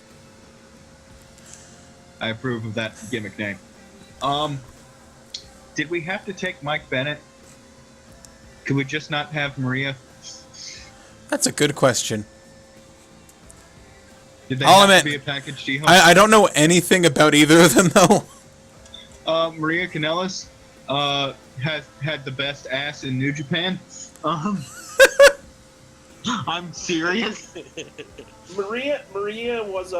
I approve of that gimmick name. Did we have to take Mike Bennett? Could we just not have Maria? That's a good question. Did they I'll have admit, to be a package deal? I don't know anything about either of them, though. Maria Kanellis has had the best ass in New Japan. I'm serious. Maria was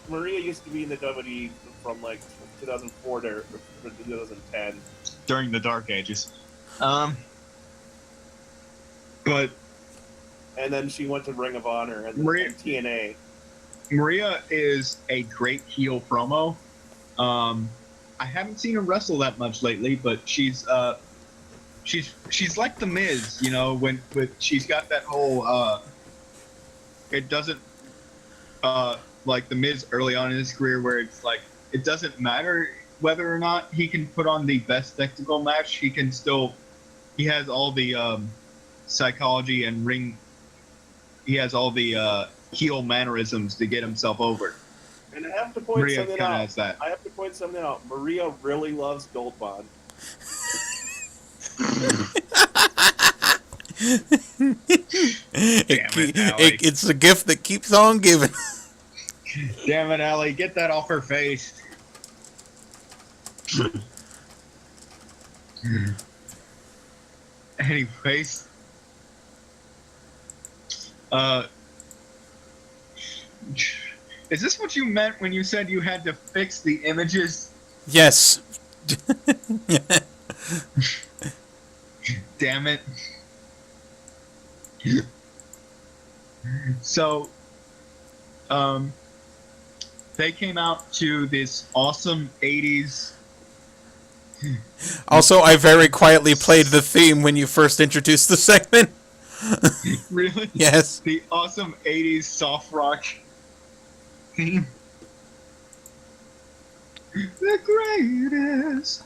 Maria used to be in the WWE from like 2004 to 2010 during the Dark Ages. But and then she went to Ring of Honor and TNA. Maria is a great heel promo. I haven't seen her wrestle that much lately, but she's like the Miz, when she's got that whole it doesn't like the Miz early on in his career where it's like it doesn't matter whether or not he can put on the best spectacle match, he has all the psychology and ring, he has all the heel mannerisms to get himself over. And I have to point Maria something kind of out. has that. I have to point something out. Maria really loves Gold Bond. It's a gift that keeps on giving. Damn it, Allie, get that off her face. Anyways, is this what you meant when you said you had to fix the images? Yes. Damn it. So, they came out to this awesome 80s. Also, I very quietly played the theme when you first introduced the segment. Really? Yes. The awesome 80s soft rock theme. The greatest.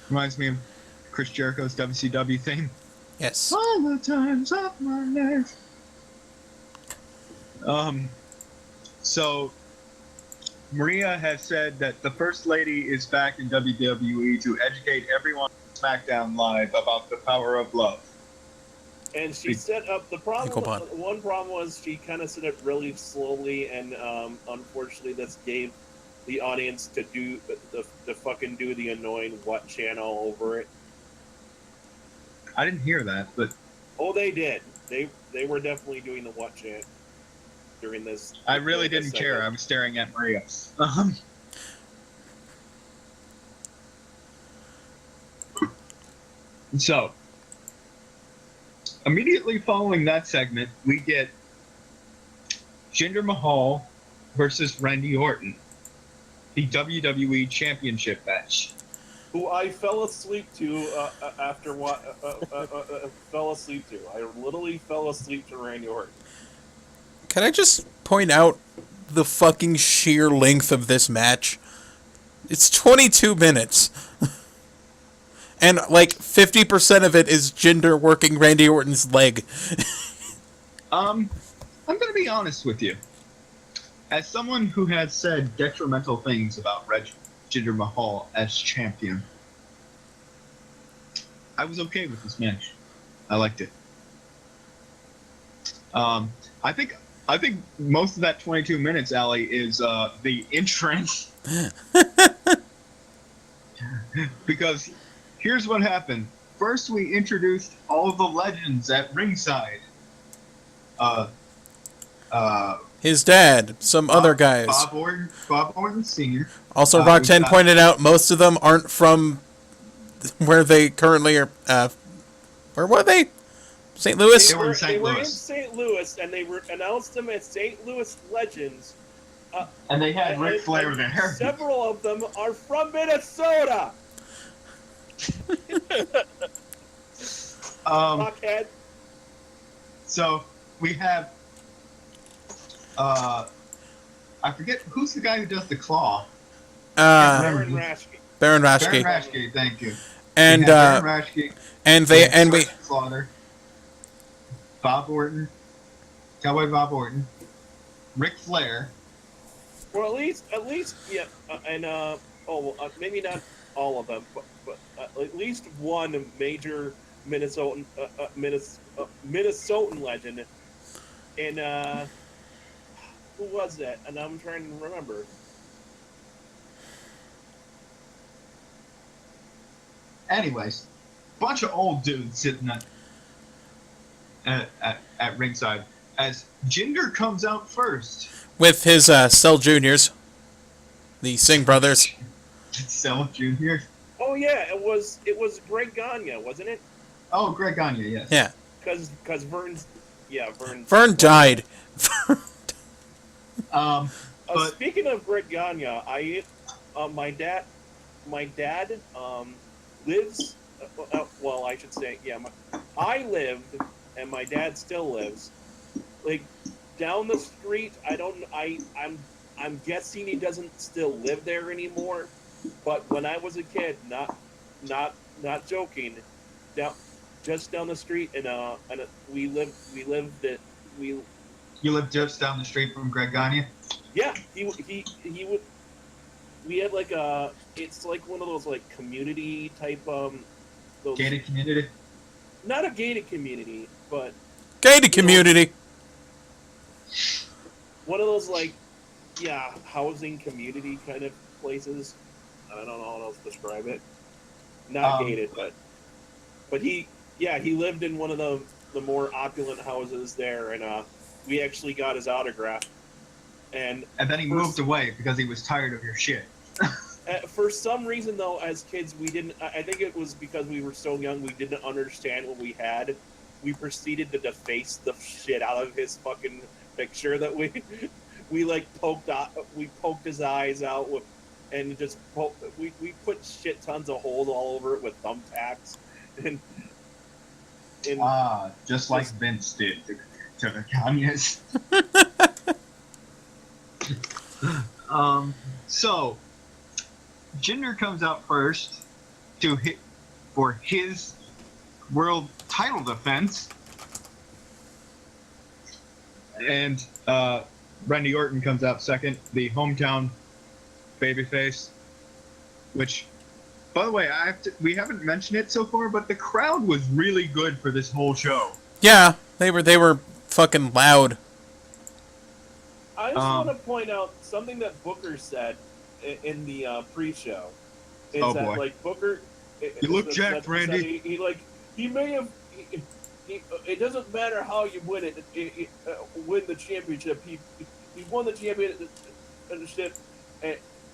Reminds me of Chris Jericho's WCW theme. Yes. All the times of my life. So Maria has said that the First Lady is back in WWE to educate everyone on SmackDown Live about the power of love. And she set up the problem. Gold Bond. One problem was she kind of said it really slowly, and unfortunately, this gave the audience to do the fucking do the annoying what channel over it. I didn't hear that, but Oh, they did. They were definitely doing the what chant during this. I really this didn't care. I segment. was staring at Maria. So, immediately following that segment, we get Jinder Mahal versus Randy Orton, the WWE Championship match. Who I fell asleep to after what fell asleep to. I literally fell asleep to Randy Orton. Can I just point out the fucking sheer length of this match? It's 22 minutes. And like 50% of it is Jinder working Randy Orton's leg. I'm gonna be honest with you. As someone who has said detrimental things about Jinder Mahal as champion, I was okay with this match. I liked it. I think most of that 22 minutes, Allie, is the entrance. Because here's what happened. First, we introduced all of the legends at ringside. His dad, some other guys. Bob Orton Sr. Also, we've Roxanne got- pointed out most of them aren't from where they currently are. Where were they? St. Louis? They were in St. They were in Louis. St. Louis, and they announced them as St. Louis legends. And they had Ric And- Flair and there. Several of them are from Minnesota. Fuckhead. So we have I forget who's the guy who does the claw. Baron Raschke. Baron Baron Raschke. Raschke, thank you. And We have Baron Raschke, we Slaughter, Bob Orton, Cowboy Bob Orton, Ric Flair. Well, at least, yeah, maybe not all of them, but at least one major Minnesotan legend. And who was that? And I'm trying to remember. Anyways, bunch of old dudes sitting at ringside as Jinder comes out first. with his Cell Juniors, the Singh brothers. Cell Jr. Oh yeah, it was Greg Gagne, wasn't it? Oh, Greg Gagne, yes. Yeah, Because Vern. Vern died. But Speaking of Greg Gagne, my dad lives. Well, I should say, yeah. I lived, and my dad still lives, like down the street. I'm guessing he doesn't still live there anymore. But when I was a kid, not joking, just down the street, and we lived You live just down the street from Greg Gagne? Yeah, he would. We had like it's like one of those like community type those, Gated community? not a gated community, but Gated community. one of those like, yeah, housing community kind of places. I don't know how else to describe it. Not gated, but he lived in one of the more opulent houses there, and we actually got his autograph. And then he moved away because he was tired of your shit. For some reason, though, as kids, we didn't. I think it was because we were so young, we didn't understand what we had. We proceeded to deface the shit out of his fucking picture that we like poked his eyes out with, and just we put shit tons of holes all over it with thumbtacks, and just like Vince did to the Kanye's. So Jinder comes out first to hit for his world title defense, and Randy Orton comes out second, the hometown babyface. Which, by the way, we haven't mentioned it so far, but the crowd was really good for this whole show. Yeah, they were fucking loud. I just want to point out something that Booker said in the pre-show. Is Oh, that, boy. like, Booker... You look jacked, Randy. He may have... it doesn't matter how you win win the championship. He won the championship,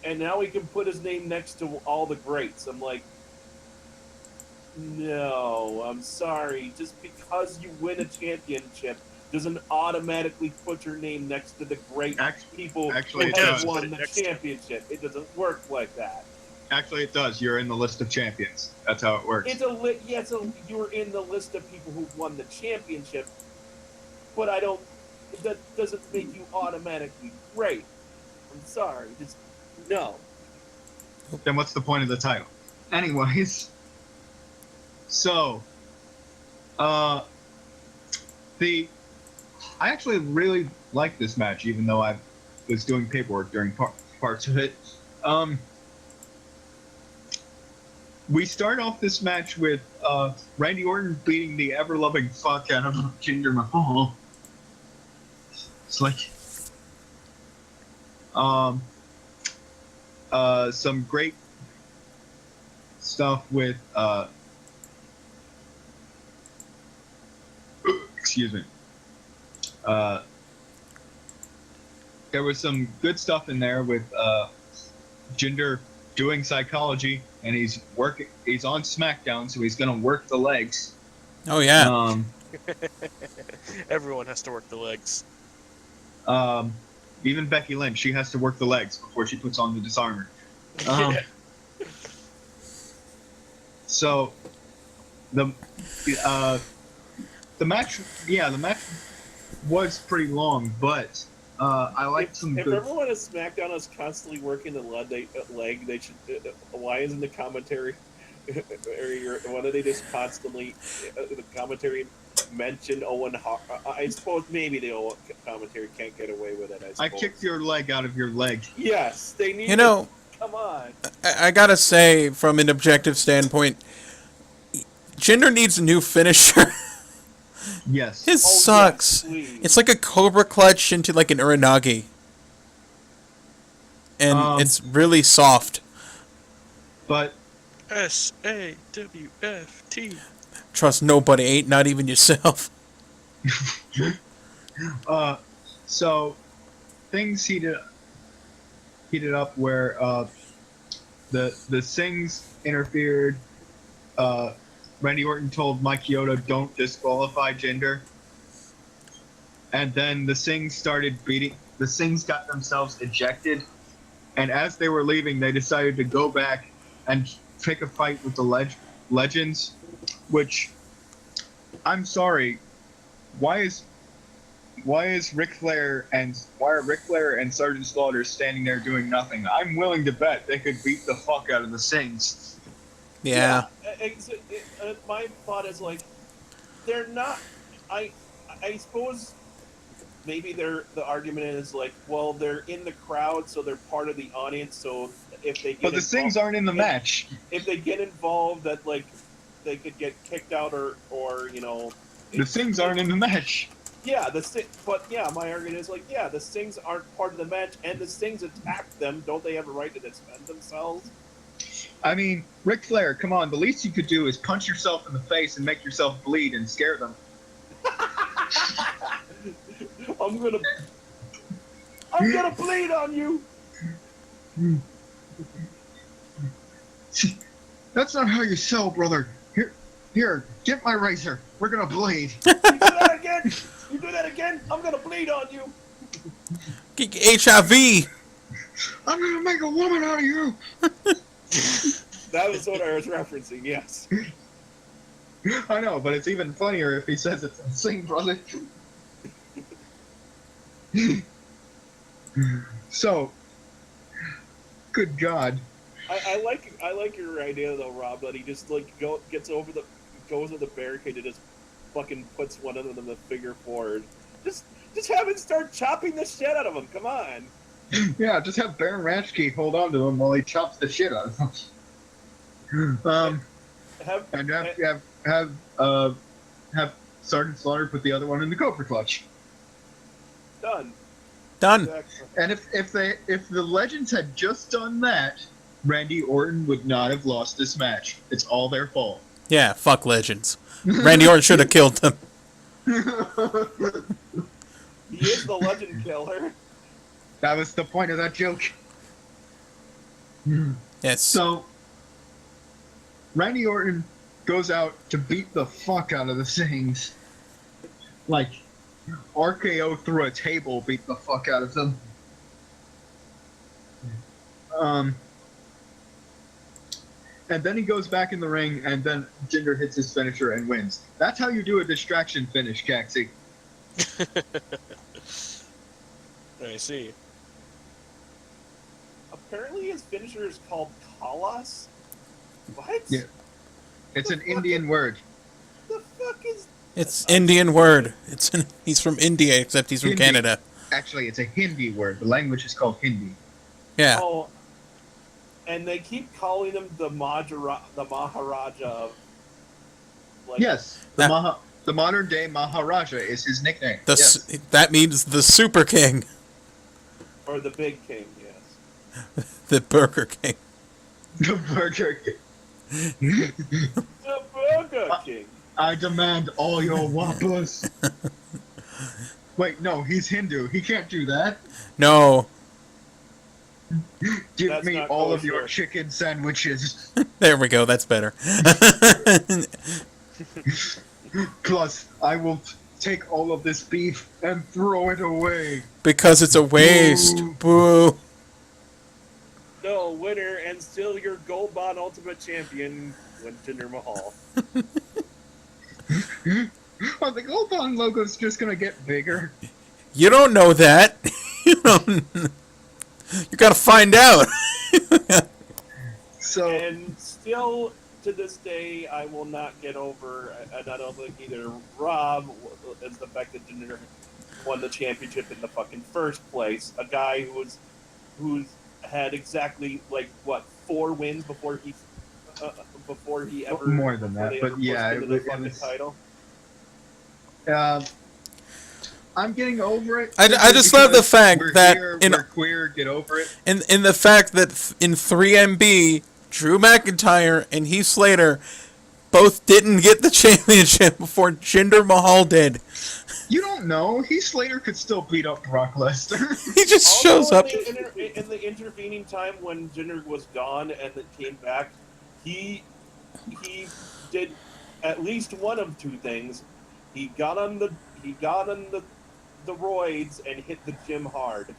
and now he can put his name next to all the greats. I'm like, no, I'm sorry. Just because you win a championship doesn't automatically put your name next to the great people actually who it have does. won the championship. It doesn't work like that. Actually, it does. You're in the list of champions. That's how it works. You're in the list of people who won the championship, but that doesn't make you automatically great. I'm sorry. Just no. Then what's the point of the title? Anyways, so I actually really liked this match, even though I was doing paperwork during parts of it. We start off this match with Randy Orton beating the ever-loving fuck out of Jinder Mahal. It's like some great stuff with excuse me. There was some good stuff in there with Jinder doing psychology, and he's on SmackDown, so he's gonna work the legs. Oh yeah. Everyone has to work the legs. Even Becky Lynch, she has to work the legs before she puts on the disarmer. So the match was pretty long, but I liked some If good. everyone at SmackDown is constantly working the leg, they should. Why isn't the commentary? Why do they just constantly the commentary mention Owen Hart? I suppose maybe the Owen commentary can't get away with it. I kicked your leg out of your leg. Yes, they need. Come on. I gotta say, from an objective standpoint, Jinder needs a new finisher. Yes. His sucks. Yes, It's like a Cobra Clutch into like an Uranagi. And it's really soft. But SAWFT. Trust nobody, ain't not even yourself. so things heated up where the Sings interfered. Randy Orton told Mike Chioda, "Don't disqualify Jinder." And then the Sings started beating. The Sings got themselves ejected, and as they were leaving, they decided to go back and pick a fight with the Legends. Which, I'm sorry, why are Ric Flair and Sergeant Slaughter standing there doing nothing? I'm willing to bet they could beat the fuck out of the Sings. Yeah. My thought is like, they're not. I suppose maybe the argument is like, well, they're in the crowd, so they're part of the audience. So if they get But the Sings aren't in the match. if they get involved, that like they could get kicked out or The Sings aren't in the match. Yeah, but yeah, my argument is like, yeah, the Stings aren't part of the match, and the Stings attacked them. Don't they have a right to defend themselves? I mean, Ric Flair, come on. The least you could do is punch yourself in the face and make yourself bleed and scare them. I'm gonna bleed on you. That's not how you sell, brother. Here, get my razor. We're gonna bleed. You do that again. You do that again. I'm gonna bleed on you. HIV. I'm gonna make a woman out of you. That was what I was referencing. Yes. I know, but it's even funnier if he says it's a Sing brother. So, good God. I like your idea though, Rob. That he just like goes over the barricade and just fucking puts one of them in the figure forward. Just have it start chopping the shit out of him. Come on. Yeah, just have Baron Ratchkey hold on to him while he chops the shit out of him. And have Sergeant Slaughter put the other one in the Cobra Clutch. Done. Done. And if the Legends had just done that, Randy Orton would not have lost this match. It's all their fault. Yeah, fuck Legends. Randy Orton should have killed them. He is the legend killer. That was the point of that joke. Yes. So, Randy Orton goes out to beat the fuck out of the Sings. Like, RKO through a table beat the fuck out of them. And then he goes back in the ring, and then Jinder hits his finisher and wins. That's how you do a distraction finish, Caxi. I see. Apparently, his finisher is called Kalas. What? Yeah. It's an Indian word. The fuck is? It's Indian word. He's from India, except he's from Hindi. Canada. Actually, it's a Hindi word. The language is called Hindi. Yeah. Oh, and they keep calling him the Maharaja. Of, like, Yes, the modern day Maharaja is his nickname. Yes. That means the Super King. Or the Big King. Yes. The Burger King. The Burger King. The Burger King. I demand all your whoppers. Wait, no, he's Hindu. He can't do that. No. Give That's me not all of kosher. your chicken sandwiches. There we go. That's better. Plus, I will take all of this beef and throw it away. Because it's a waste. Boo. Boo. No, winner and still your Gold Bond Ultimate Champion, Jinder Mahal. Oh, the Gold Bond logo's just gonna get bigger. You don't know that. You gotta find out. So, And still, to this day, I will not get over, and I don't think either Rob, is the fact that Jinder won the championship in the fucking first place. A guy who's had exactly, like, what, 4 wins before he ever... more than before that, they but ever yeah, pushed into it the fucking was- title. I'm getting over it. I just love the because fact we're that here, in we're queer, get over it. in the fact that in 3MB, Drew McIntyre and Heath Slater both didn't get the championship before Jinder Mahal did. You don't know. Heath Slater could still beat up Brock Lesnar. He just shows Also, up. in the intervening time when Jinder was gone and then came back, he did at least one of 2 things. He got on the roids and hit the gym hard.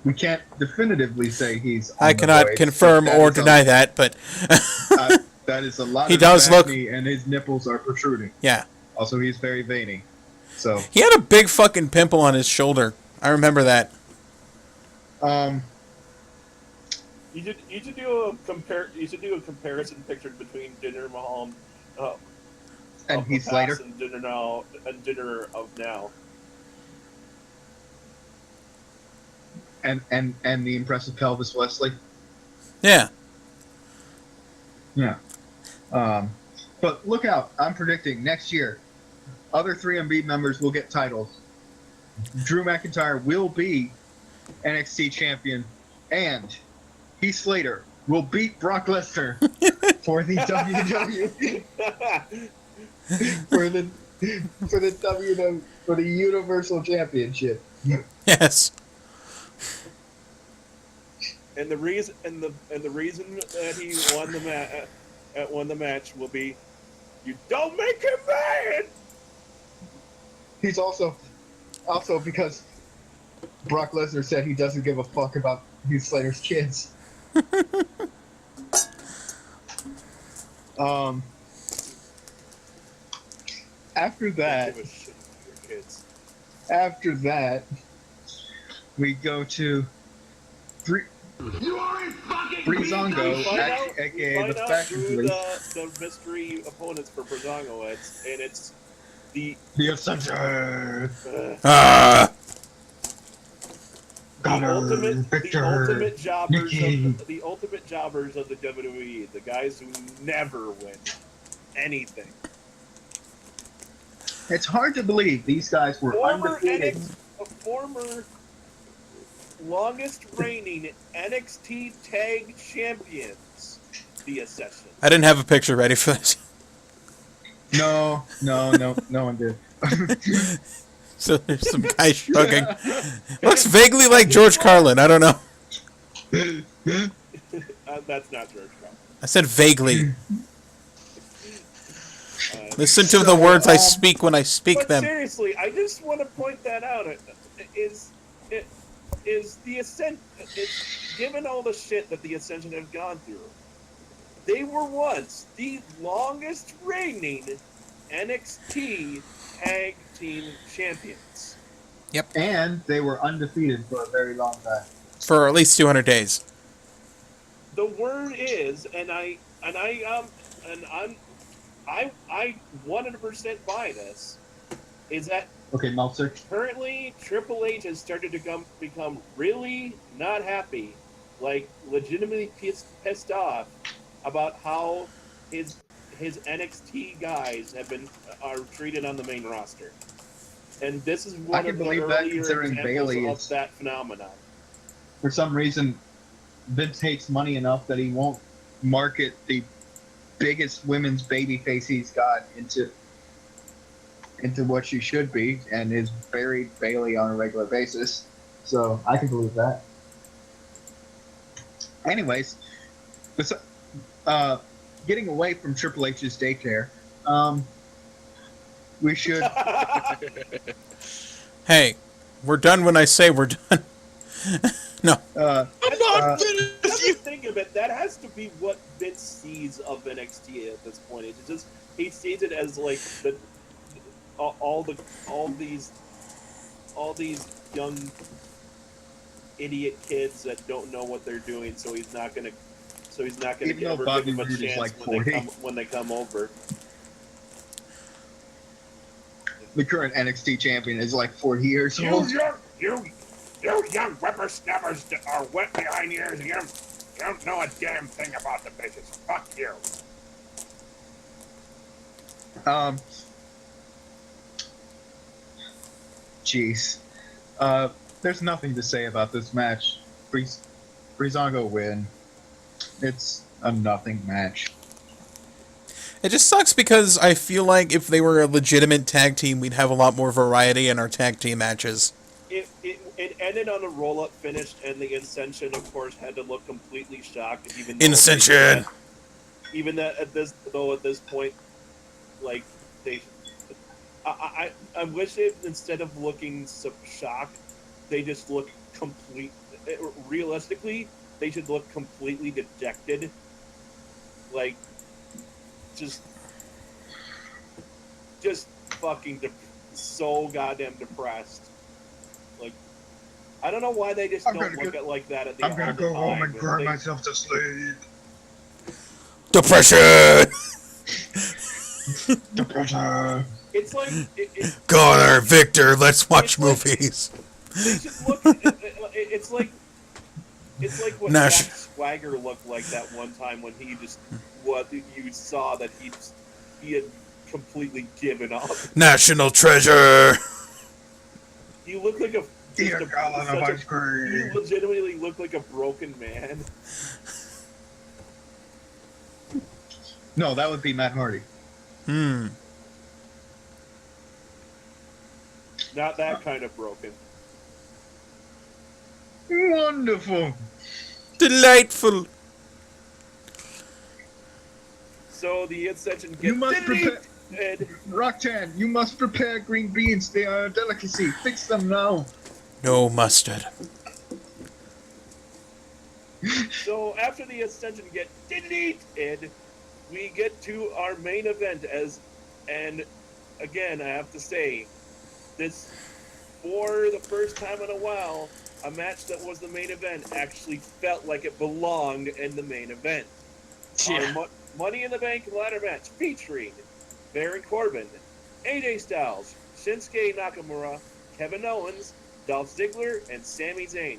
We can't definitively say he's. On I the cannot roids, confirm but that or is a- deny that, but that is a lot. He of does look- acne and his nipples are protruding. yeah. Also, he's very veiny. So, He had a big fucking pimple on his shoulder. I remember that. You should do a comparison picture between Jinder Mahal And of Heath the Slater. past and dinner of now. And the impressive Pelvis Wesley. Yeah. Yeah. But look out! I'm predicting next year, other 3MB members will get titles. Drew McIntyre will be NXT champion, and Heath Slater will beat Brock Lesnar for the WWE for the Universal Championship. Yes. And the reason that he won the match will be, you don't make him mad. He's also because Brock Lesnar said he doesn't give a fuck about Heath Slater's kids. After that, Give a shit about your kids. after that, we go to Breezango, Find out aka the who Fashion Police. the mystery opponents for Breezango is, and it's the The Ascension. Ah. ultimate jobbers Nikki. the ultimate jobbers of the WWE, the guys who never win anything. It's hard to believe these guys were undefeated. Former longest reigning NXT Tag Champions, the Ascension. I didn't have a picture ready for this. No one did. So there's some guy shrugging. Looks vaguely like George Carlin. I don't know. That's not George Carlin. I said vaguely. Listen to the words I speak when I speak But them. seriously, I just want to point that out. Is the Ascension? Given all the shit that the Ascension have gone through, they were once the longest reigning NXT Tag Team Champions. And they were undefeated for a very long time. For at least 200 days. The word is, and I'm 100% buy this, is that Okay, Meltzer. currently Triple H has started to become really not happy, like legitimately pissed off about how his NXT guys are treated on the main roster, and this is one I can of the believe that, earlier considering examples Bayley of is- that phenomenon. For some reason, Vince hates money enough that he won't market the biggest women's babyface he's got into what she should be, and is buried Bailey on a regular basis. So I can believe that. Anyways, getting away from Triple H's daycare, we should. Hey, we're done when I say we're done. No. Uh, I'm not Uh, finished Come with you. to think of it, that has to be what Vince sees of NXT at this point. It's just he sees it as like all these young idiot kids that don't know what they're doing. So he's not gonna Even give though ever Bobby give them a Roode is chance like when they come over. the current NXT champion is like 40 years old. You young whippersnappers that are wet behind the ears, and you don't know a damn thing about the business. Fuck you. Jeez. There's nothing to say about this match. Breezango win. It's a nothing match. It just sucks because I feel like if they were a legitimate tag team, we'd have a lot more variety in our tag team matches. It ended on a roll-up finish, and the Ascension, of course, had to look completely shocked. Ascension! Even that at this point, like I wish it, instead of looking so shocked, they just look complete. Realistically, they should look completely dejected, like just fucking so goddamn depressed. Like, I don't know why they just don't look at like that at the. I'm gonna all the go home time. and cry They- myself to sleep. Depression! The pressure. It's like Connor, Victor, let's watch It's like- movies. they should look. It's like what Nash- Jack Swagger looked like that one time when he just you saw that he had completely given up. National treasure. He looked like Dear God, on a he ice cream. legitimately looked like a broken man. No, that would be Matt Hardy. Not that kind of broken. Wonderful. Delightful. So the Ascension gets You must prepare. deleted. Rocktan, you must prepare green beans. They are a delicacy. Fix them now. No mustard. So after the Ascension get deleted, we get to our main event and again I have to say, this for the first time in a while, a match that was the main event actually felt like it belonged in the main event. Yeah. Our Money in the Bank ladder match featuring Baron Corbin, AJ Styles, Shinsuke Nakamura, Kevin Owens, Dolph Ziggler, and Sami Zayn.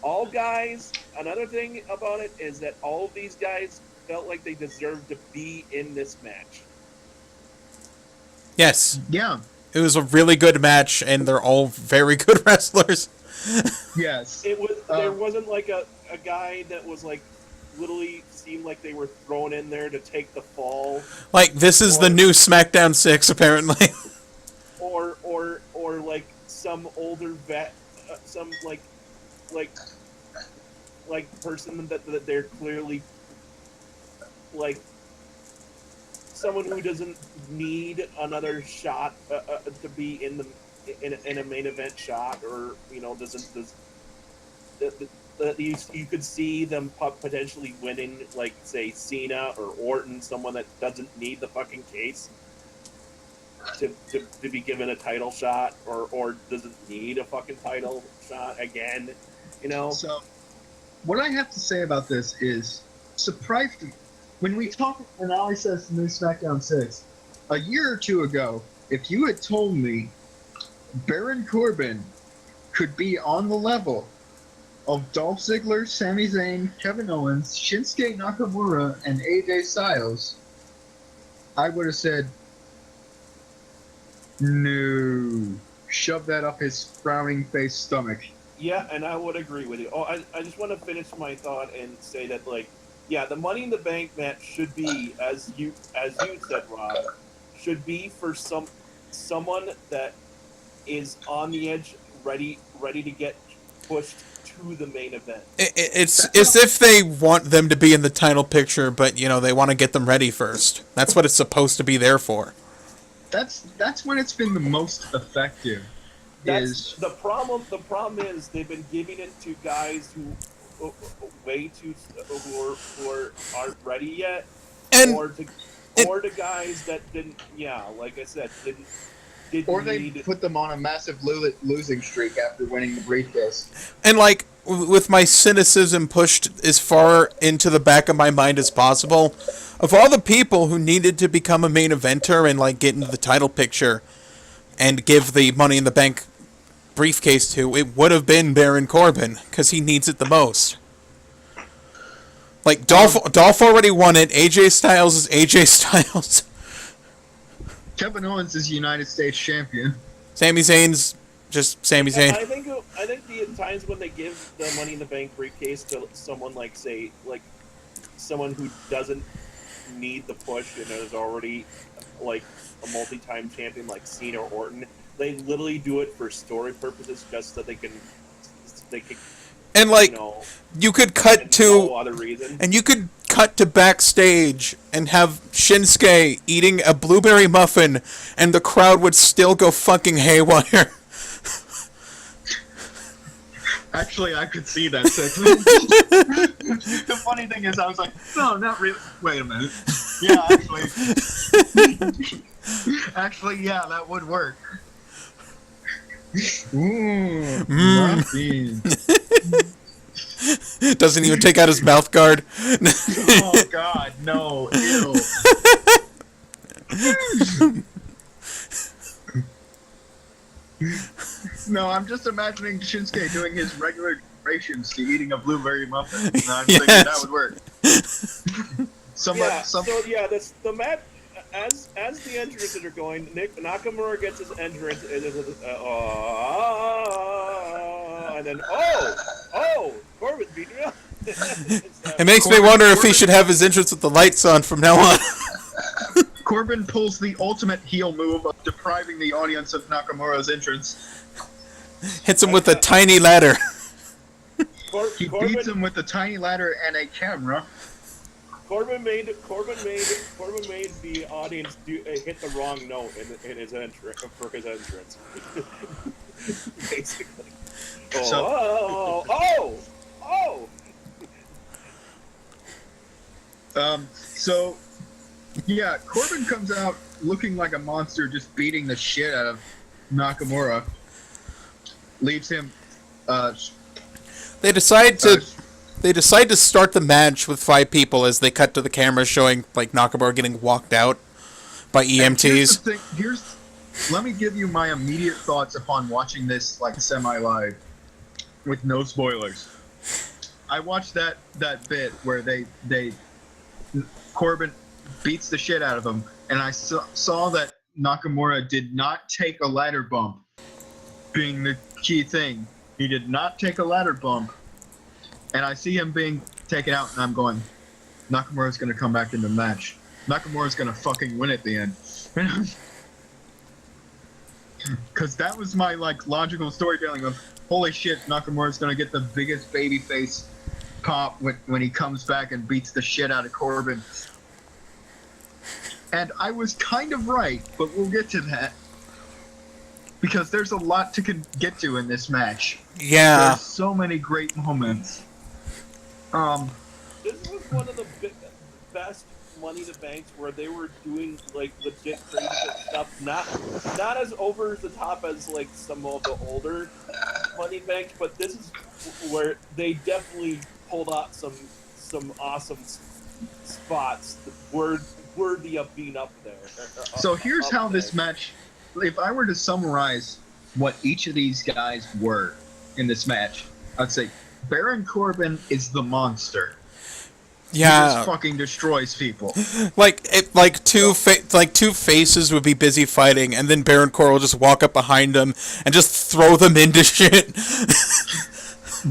All guys, another thing about it is that all of these guys felt like they deserved to be in this match. Yes, Yeah. it was a really good match, and they're all very good wrestlers. Yes. It was there wasn't like a guy that was like literally seemed like they were thrown in there to take the fall, Like, this is the new SmackDown 6, apparently. or like some older vet, some like person that they're clearly like someone who doesn't need another shot to be in a main event shot, or you could see them potentially winning, like say Cena or Orton, someone that doesn't need the fucking case to be given a title shot, or doesn't need a fucking title shot again, So, what I have to say about this is, surprising. When Ali says new SmackDown 6, a year or two ago, if you had told me Baron Corbin could be on the level of Dolph Ziggler, Sami Zayn, Kevin Owens, Shinsuke Nakamura, and AJ Styles, I would have said, no. Shove that up his frowning face stomach. Yeah, and I would agree with you. Oh, I just want to finish my thought and say that, like, yeah, the Money in the Bank match should be, as you said, Rob, should be for someone that is on the edge, ready to get pushed to the main event. It's as if they want them to be in the title picture, but, they want to get them ready first. That's what it's supposed to be there for. That's when it's been the most effective. That's the problem. The problem is they've been giving it to guys who aren't ready yet, And or to guys that didn't. Yeah, like I said, didn't Or they need. put them on a massive losing streak after winning the briefcase. And like, with my cynicism pushed as far into the back of my mind as possible, of all the people who needed to become a main eventer and like get into the title picture and give the Money in the Bank briefcase to, it would have been Baron Corbin, because he needs it the most. Like, Dolph already won it. AJ Styles is AJ Styles. Kevin Owens is United States champion. Sami Zayn's just Sami Zayn. I think the times when they give the Money in the Bank briefcase to someone like someone who doesn't need the push and is already like a multi-time champion like Cena or Orton, they literally do it for story purposes, just so they can And like, you could cut no to, other reason. and you could cut to backstage and have Shinsuke eating a blueberry muffin, and the crowd would still go fucking haywire. Actually, I could see that segment. The funny thing is, I was like, no, not really. Wait a minute. Yeah, actually, yeah, that would work. Ooh, muffin. Doesn't even take out his mouth guard. Oh God, no! Ew. No, I'm just imagining Shinsuke doing his regular gyrations to eating a blueberry muffin. And I'm Yes. thinking that would work. Yeah. So yeah, that's the match. As the entrances are going, Nakamura gets his entrance, and then Corbin beat me up. It makes me wonder if he should have his entrance with the lights on from now on. Corbin pulls the ultimate heel move of depriving the audience of Nakamura's entrance. Hits him with a tiny ladder. He beats him with a tiny ladder and a camera. Corbin made the audience hit the wrong note in his entrance for his entrance. Basically. So, yeah, Corbin comes out looking like a monster, just beating the shit out of Nakamura. Leaves him. They decide to start the match with 5 people as they cut to the camera showing like Nakamura getting walked out by EMTs. Let me give you my immediate thoughts upon watching this like semi-live with no spoilers. I watched that bit where Corbin beats the shit out of him, and I saw that Nakamura did not take a ladder bump, being the key thing. He did not take a ladder bump, and I see him being taken out, and I'm going, Nakamura's gonna come back in the match. Nakamura's gonna fucking win at the end. Because that was my like logical storytelling of, holy shit, Nakamura's gonna get the biggest babyface pop when he comes back and beats the shit out of Corbin. And I was kind of right, but we'll get to that. Because there's a lot to get to in this match. Yeah. There's so many great moments. This was one of the best Money in the Banks where they were doing like legit crazy stuff, not as over the top as like some of the older Money in the Banks, but this is where they definitely pulled out some awesome spots worthy of being up there. So here's how this match, if I were to summarize what each of these guys were in this match, I'd say Baron Corbin is the monster. He Yeah. just fucking destroys people. Two faces would be busy fighting, and then Baron Corbin will just walk up behind them and just throw them into shit.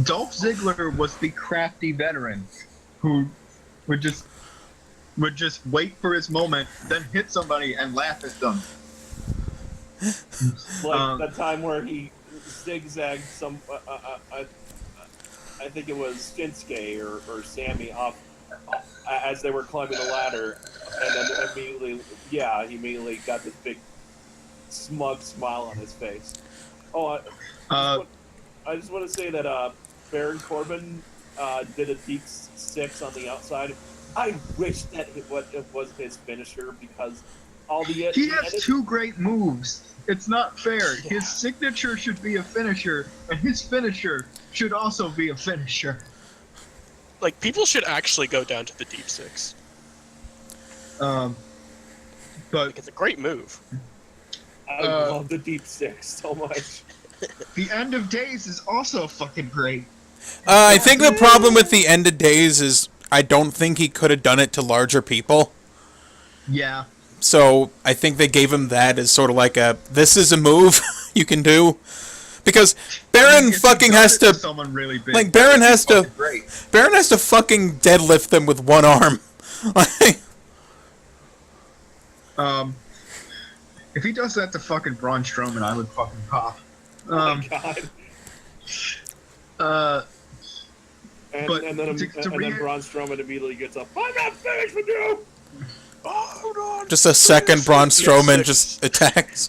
Dolph Ziggler was the crafty veteran who would just wait for his moment, then hit somebody and laugh at them. Like the time where he zigzagged some, I think it was Shinsuke or Sammy off as they were climbing the ladder, and then he immediately got this big smug smile on his face. I just want to say that Baron Corbin did a deep 6 on the outside. I wish that it was his finisher, because he has 2 great moves. It's not fair. Yeah. His signature should be a finisher, and his finisher should also be a finisher. Like, people should actually go down to the deep 6. But Like, it's a great move. I love the deep 6 so much. the end of days is also fucking great. I think the problem with the end of days is I don't think he could have done it to larger people. Yeah. So I think they gave him that as sort of like this is a move you can do. Because Baron If fucking he does has it to, someone really big, like, Baron has to, fucking great. Baron has to fucking deadlift them with one arm. Like, If he does that to fucking Braun Strowman, I would fucking pop. Oh my god. And But then to Braun Strowman immediately gets up. I'm not finished with you. Oh, hold on. just a second Braun Strowman just attacks.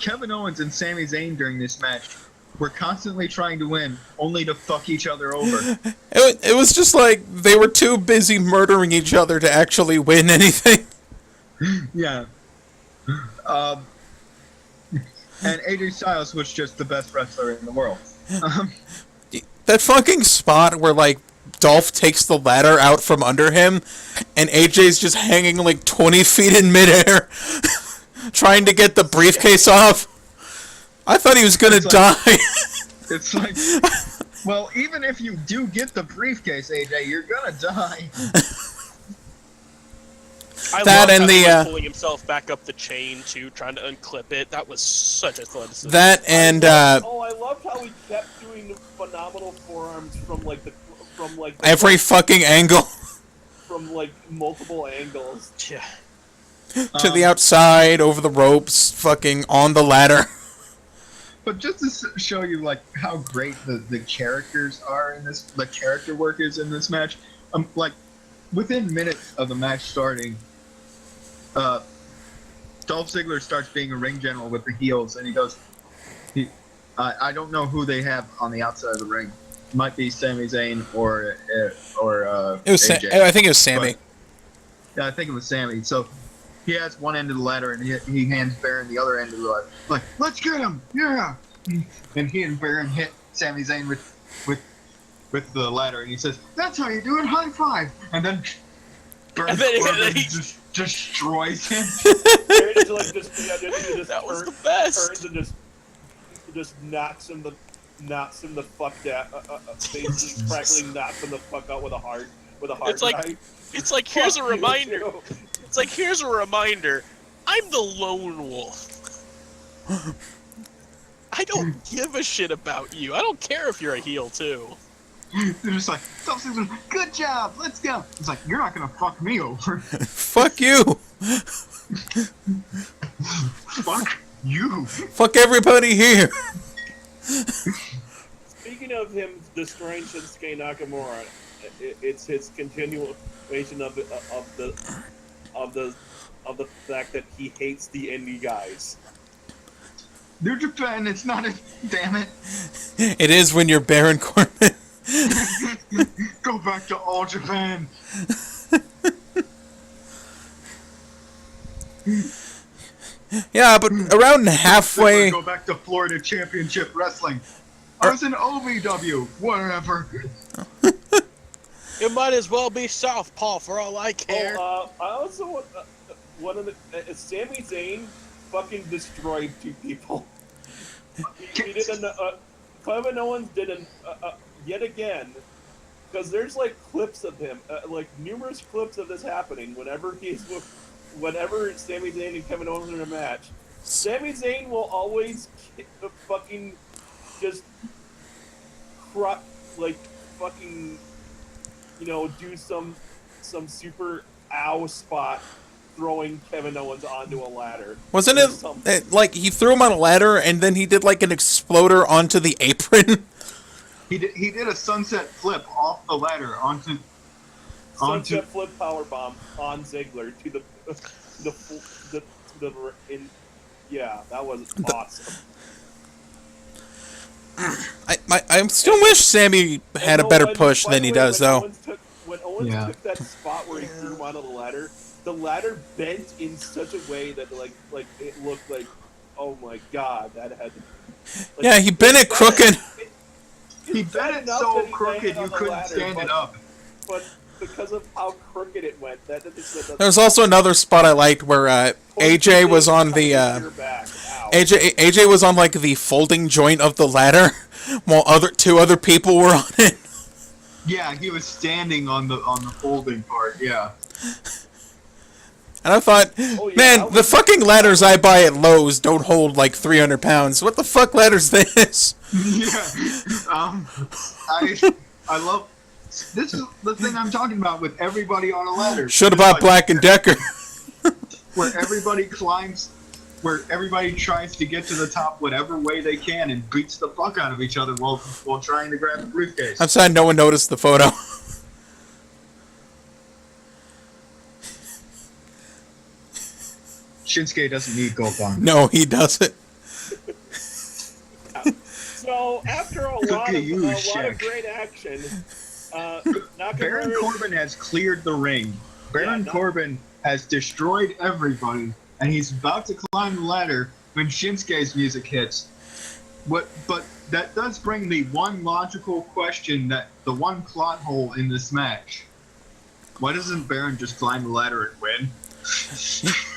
Kevin Owens and Sami Zayn during this match were constantly trying to win, only to fuck each other over. It was just like they were too busy murdering each other to actually win anything. Yeah. And AJ Styles was just the best wrestler in the world. That fucking spot where, like, Dolph takes the ladder out from under him, and AJ's just hanging like 20 feet in midair, trying to get the briefcase off. I thought he was gonna It's like- die. It's like, well, even if you do get the briefcase, AJ, you're gonna die. I That loved and how he the, was uh, pulling himself back up the chain too, trying to unclip it. That was such a fun scene. That and I loved how he kept doing the phenomenal forearms from like the every fucking angle from like multiple angles. Yeah. to the outside, over the ropes, fucking on the ladder. But just to show you like how great the characters are in this, the character work is in this match. Like within minutes of the match starting, Dolph Ziggler starts being a ring general with the heels, and he goes, I don't know who they have on the outside of the ring. Might be Sami Zayn or It was AJ. I think it was Sammy. Yeah, I think it was Sammy. So he has one end of the ladder, and he hands Baron the other end of the ladder. Like, let's get him, yeah! And he and Baron hit Sami Zayn with the ladder, and he says, "That's how you do it, high five!" And then Baron And then Corbin he- just destroys him. Baron just, like, just That was turns- the best. Turns and just knocks him the fuck down. Basically, practically knocks him the fuck out with a hard It's like- drive. It's like, here's a Fuck you, reminder. too. It's like, here's a reminder. I'm the lone wolf. I don't give a shit about you. I don't care if you're a heel too. They're just like, Dolph Ziggler, good job, let's go. It's like, you're not gonna fuck me over. Fuck you. Fuck you. Fuck everybody here. Speaking of him destroying Shinsuke Nakamura, it's his continuation of the fact that he hates the indie guys. New Japan, it's not a. Damn it. It is when you're Baron Corbin. Go back to All Japan. Yeah, but around halfway. Go back to Florida Championship Wrestling. I was in OVW. Whatever. It might as well be Southpaw for all I care. I also one of the Sami Zayn fucking destroyed two people. He did Kevin Owens did yet again, because there's like clips of him, like numerous clips of this happening whenever Sami Zayn and Kevin Owens are in a match. Sami Zayn will always fucking just fucking, you know, do some super ow spot throwing Kevin Owens onto a ladder. Wasn't Or it something. like he threw him on a ladder and then he did like an exploder onto the apron? He did a sunset flip off the ladder onto. Sunset flip power bomb on Ziggler to yeah, that was awesome. I still wish Sammy had a better push than he does, though. When Owens Yeah. took that spot where he threw him onto the ladder bent in such a way that like it looked like, oh my god, that had. Like, Yeah, he bent it crooked. He bent it enough so that he crooked landed you on the couldn't ladder, stand it up. But because of how crooked it went, that There's also another spot I liked where AJ was on the AJ was on like the folding joint of the ladder, while two other people were on it. Yeah, he was standing on the folding part. Yeah. And I thought, Oh, yeah, man, that the was- fucking ladders I buy at Lowe's don't hold like 300 pounds. What the fuck ladder's this? Yeah. I love. This is the thing I'm talking about with everybody on a ladder. Should have It's bought like Black and Decker. where everybody climbs, where everybody tries to get to the top whatever way they can and beats the fuck out of each other while trying to grab the briefcase. I'm sad no one noticed the photo. Shinsuke doesn't need gold bond. No, he doesn't. So after a Look lot at of you, a lot Shaq. of great action, Baron Nakamura. Corbin has cleared the ring. Baron Yeah, Corbin has destroyed everybody, and he's about to climb the ladder when Shinsuke's music hits. But that does bring the one logical question, that the one plot hole in this match. Why doesn't Baron just climb the ladder and win?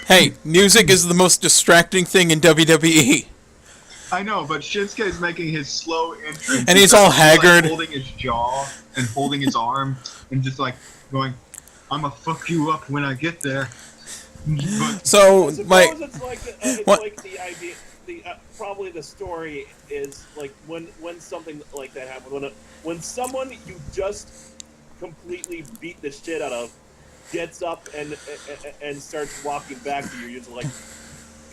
Hey, music is the most distracting thing in WWE. I know, but Shinsuke is making his slow entrance, And he's all like, haggard. holding his jaw and holding his arm, and just like going, "I'ma fuck you up when I get there." But So, I suppose my... it's What? like the idea. Probably the story is like when something like that happens, when someone you just completely beat the shit out of gets up and starts walking back to you, you're just like,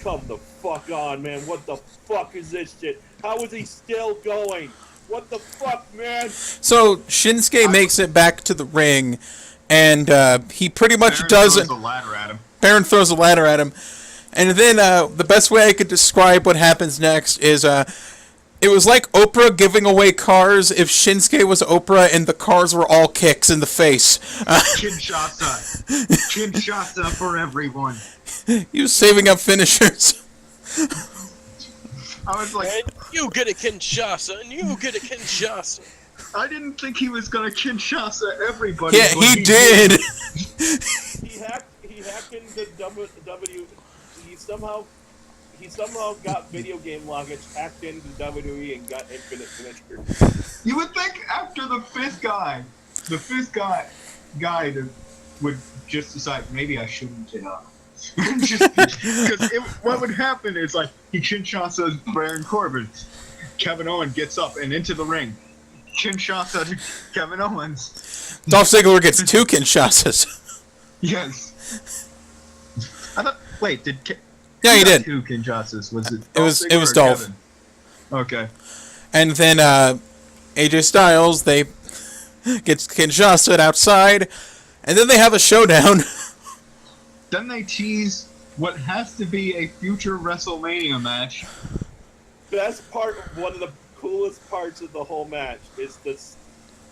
come the fuck on, man! What the fuck is this shit? How is he still going? What the fuck, man? So, Shinsuke makes it back to the ring, and he pretty much Baron doesn't... throws a ladder at him. Baron throws a ladder at him. And then the best way I could describe what happens next is it was like Oprah giving away cars if Shinsuke was Oprah and the cars were all kicks in the face. Kinshasa. Kinshasa for everyone. He was saving up finishers. I was like, And you get a Kinshasa, and you get a Kinshasa. I didn't think he was gonna Kinshasa everybody. Yeah, but he did. He hacked into W. He somehow got video game loggage, hacked into WWE, and got infinite finishers. You would think after the fifth guy would just decide, maybe I shouldn't get up. Just because what would happen is, like, he Kinshasa Baron Corbin. Kevin Owens gets up and into the ring. Kinshasa to Kevin Owens. Dolph Ziggler gets 2 Kinshasas. Yes. I thought. Wait, Yeah, he who got did. 2 Kinshasas? Was it? It was Ziggler or Dolph. Kevin? Okay. And then AJ Styles, they gets Kinshasa outside, and then they have a showdown. Then they tease what has to be a future WrestleMania match. Best part, one of the coolest parts of the whole match is this.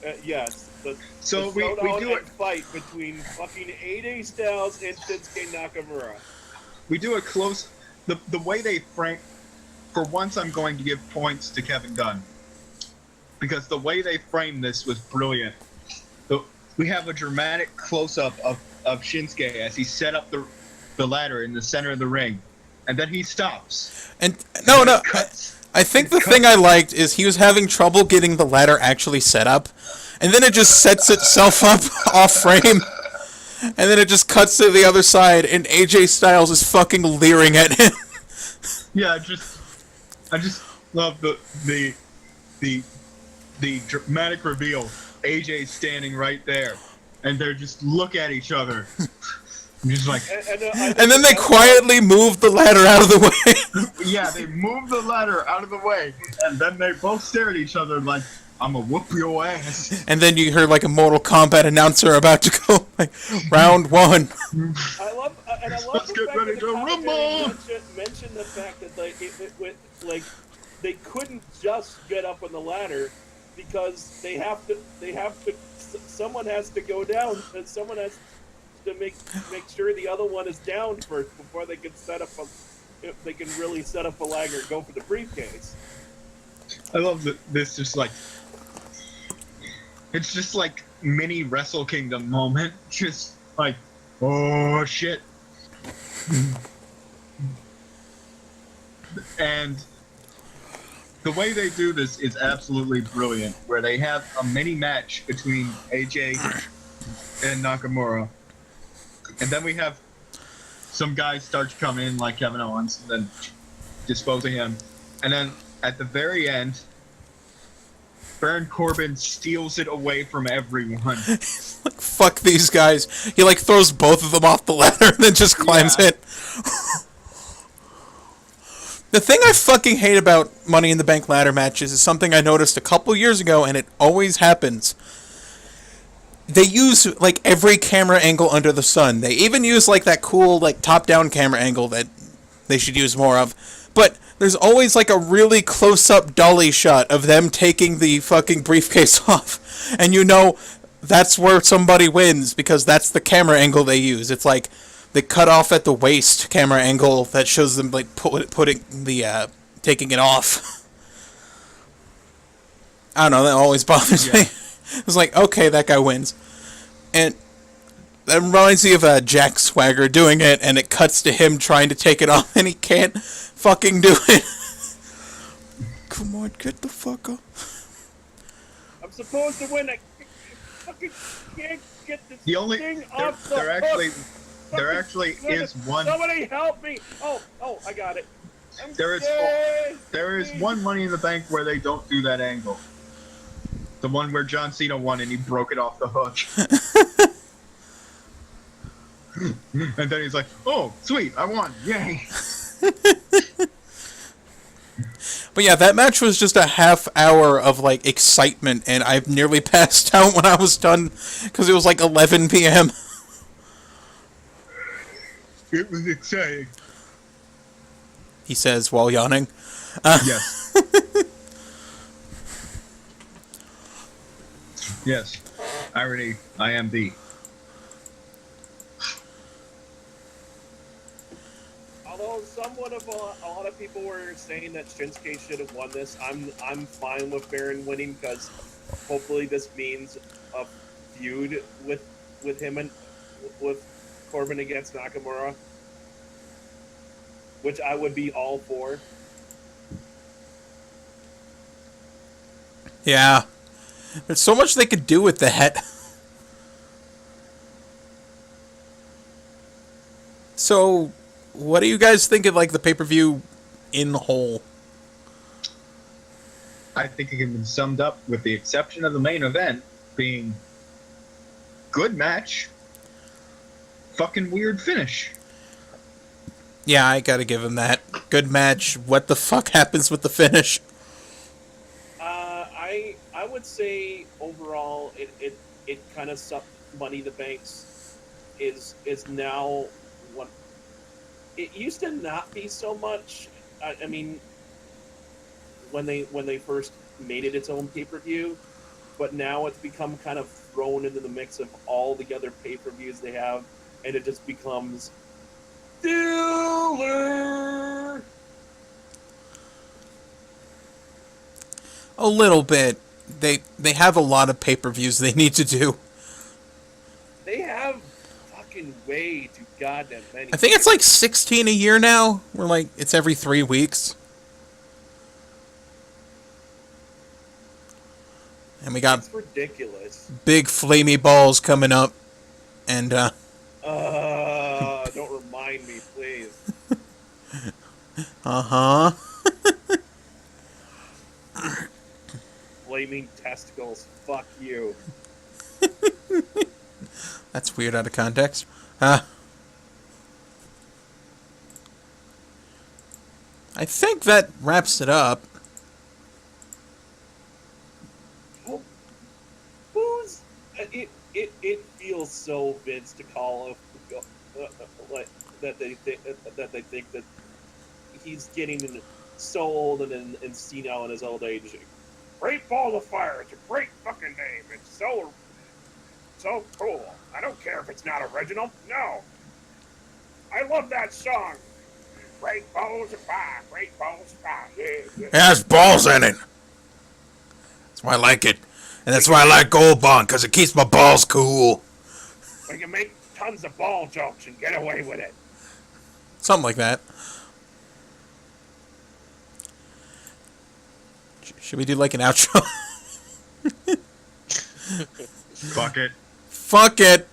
The So the we showdown do and fight between fucking AJ Styles and Shinsuke Nakamura. We do a close. The way they frame. For once, I'm going to give points to Kevin Gunn, because the way they framed this was brilliant. We have a dramatic close-up of Shinsuke as he set up the ladder in the center of the ring, and then he stops. And no, It cuts. I think the thing I liked is he was having trouble getting the ladder actually set up, and then it just sets itself up off frame, and then it just cuts to the other side, and AJ Styles is fucking leering at him. Yeah, I just love the dramatic reveal. AJ standing right there, and they're just look at each other. I'm just like, And then they quietly move the ladder out of the way. yeah, they move the ladder out of the way, and then they both stare at each other like, "I'ma whoop your ass." And then you hear like a Mortal Kombat announcer about to go, like, round 1. I love Let's the get fact ready that to the commentary rumble! mentioned the fact that they couldn't just get up on the ladder because they have to. Someone has to go down, and someone has to make sure the other one is down first before they can if they can really set up a ladder and go for the briefcase. I love that this just like, it's just like mini Wrestle Kingdom moment. Just like, oh shit. And the way they do this is absolutely brilliant, where they have a mini match between AJ and Nakamura, and then we have some guys start to come in like Kevin Owens, and then disposing him, and then at the very end, Baron Corbin steals it away from everyone. Like, fuck these guys. He like throws both of them off the ladder and then just climbs Yeah. it. The thing I fucking hate about Money in the Bank ladder matches is something I noticed a couple years ago, and it always happens. They use like every camera angle under the sun. They even use like that cool like top-down camera angle that they should use more of. But there's always like a really close-up dolly shot of them taking the fucking briefcase off. And you know that's where somebody wins because that's the camera angle they use. It's like they cut off at the waist camera angle that shows them like putting the taking it off. I don't know, that always bothers Yeah. me. It's like, okay, that guy wins. And that reminds me of Jack Swagger doing it, and it cuts to him trying to take it off, and he can't fucking do it. Come on, get the fuck up. I'm supposed to win. I fucking can't get this The only thing there, off the there actually hook. there Fucking actually goodness. is one Somebody help me! Oh, I got it. I'm There is- scared. there is one Money in the Bank where they don't do that angle. The one where John Cena won and he broke it off the hook. And then he's like, "Oh, sweet, I won! Yay!" But yeah, that match was just a half hour of like excitement, and I nearly passed out when I was done because it was like 11 p.m. It was exciting. He says while yawning. Yes. Yes. Irony. I am the. Although somewhat of a lot of people were saying that Shinsuke should have won this, I'm fine with Baron winning because hopefully this means a feud with him and with Corbin against Nakamura, which I would be all for. Yeah. There's so much they could do with that. So, what do you guys think of like the pay-per-view in whole? I think it can be summed up with the exception of the main event being good match, fucking weird finish. Yeah, I gotta give him that. Good match. What the fuck happens with the finish? I would say overall it kind of Money the Banks is now one. It used to not be so much. I mean, when they first made it its own pay-per-view, but now it's become kind of thrown into the mix of all the other pay-per-views they have, and it just becomes filler. A little bit. They have a lot of pay-per-views they need to do. They have fucking way too goddamn many. I think it's like 16 a year now. We're like, it's every 3 weeks. And we got It's ridiculous. big flamey balls coming up. And, Don't remind me, please. uh-huh. Flaming testicles. Fuck you. That's weird out of context. I think that wraps it up. Who's it feels so Vince to call like that they think that he's getting so old and senile in his old age. Great Balls of Fire. It's a great fucking name. It's so cool. I don't care if it's not original. No. I love that song. Great Balls of Fire. Great Balls of Fire. Yeah, yeah. It has balls in it. That's why I like it. And that's why I like Gold Bond, because it keeps my balls cool. We can make tons of ball jokes and get away with it. Something like that. Should we do like an outro? Fuck it. Fuck it.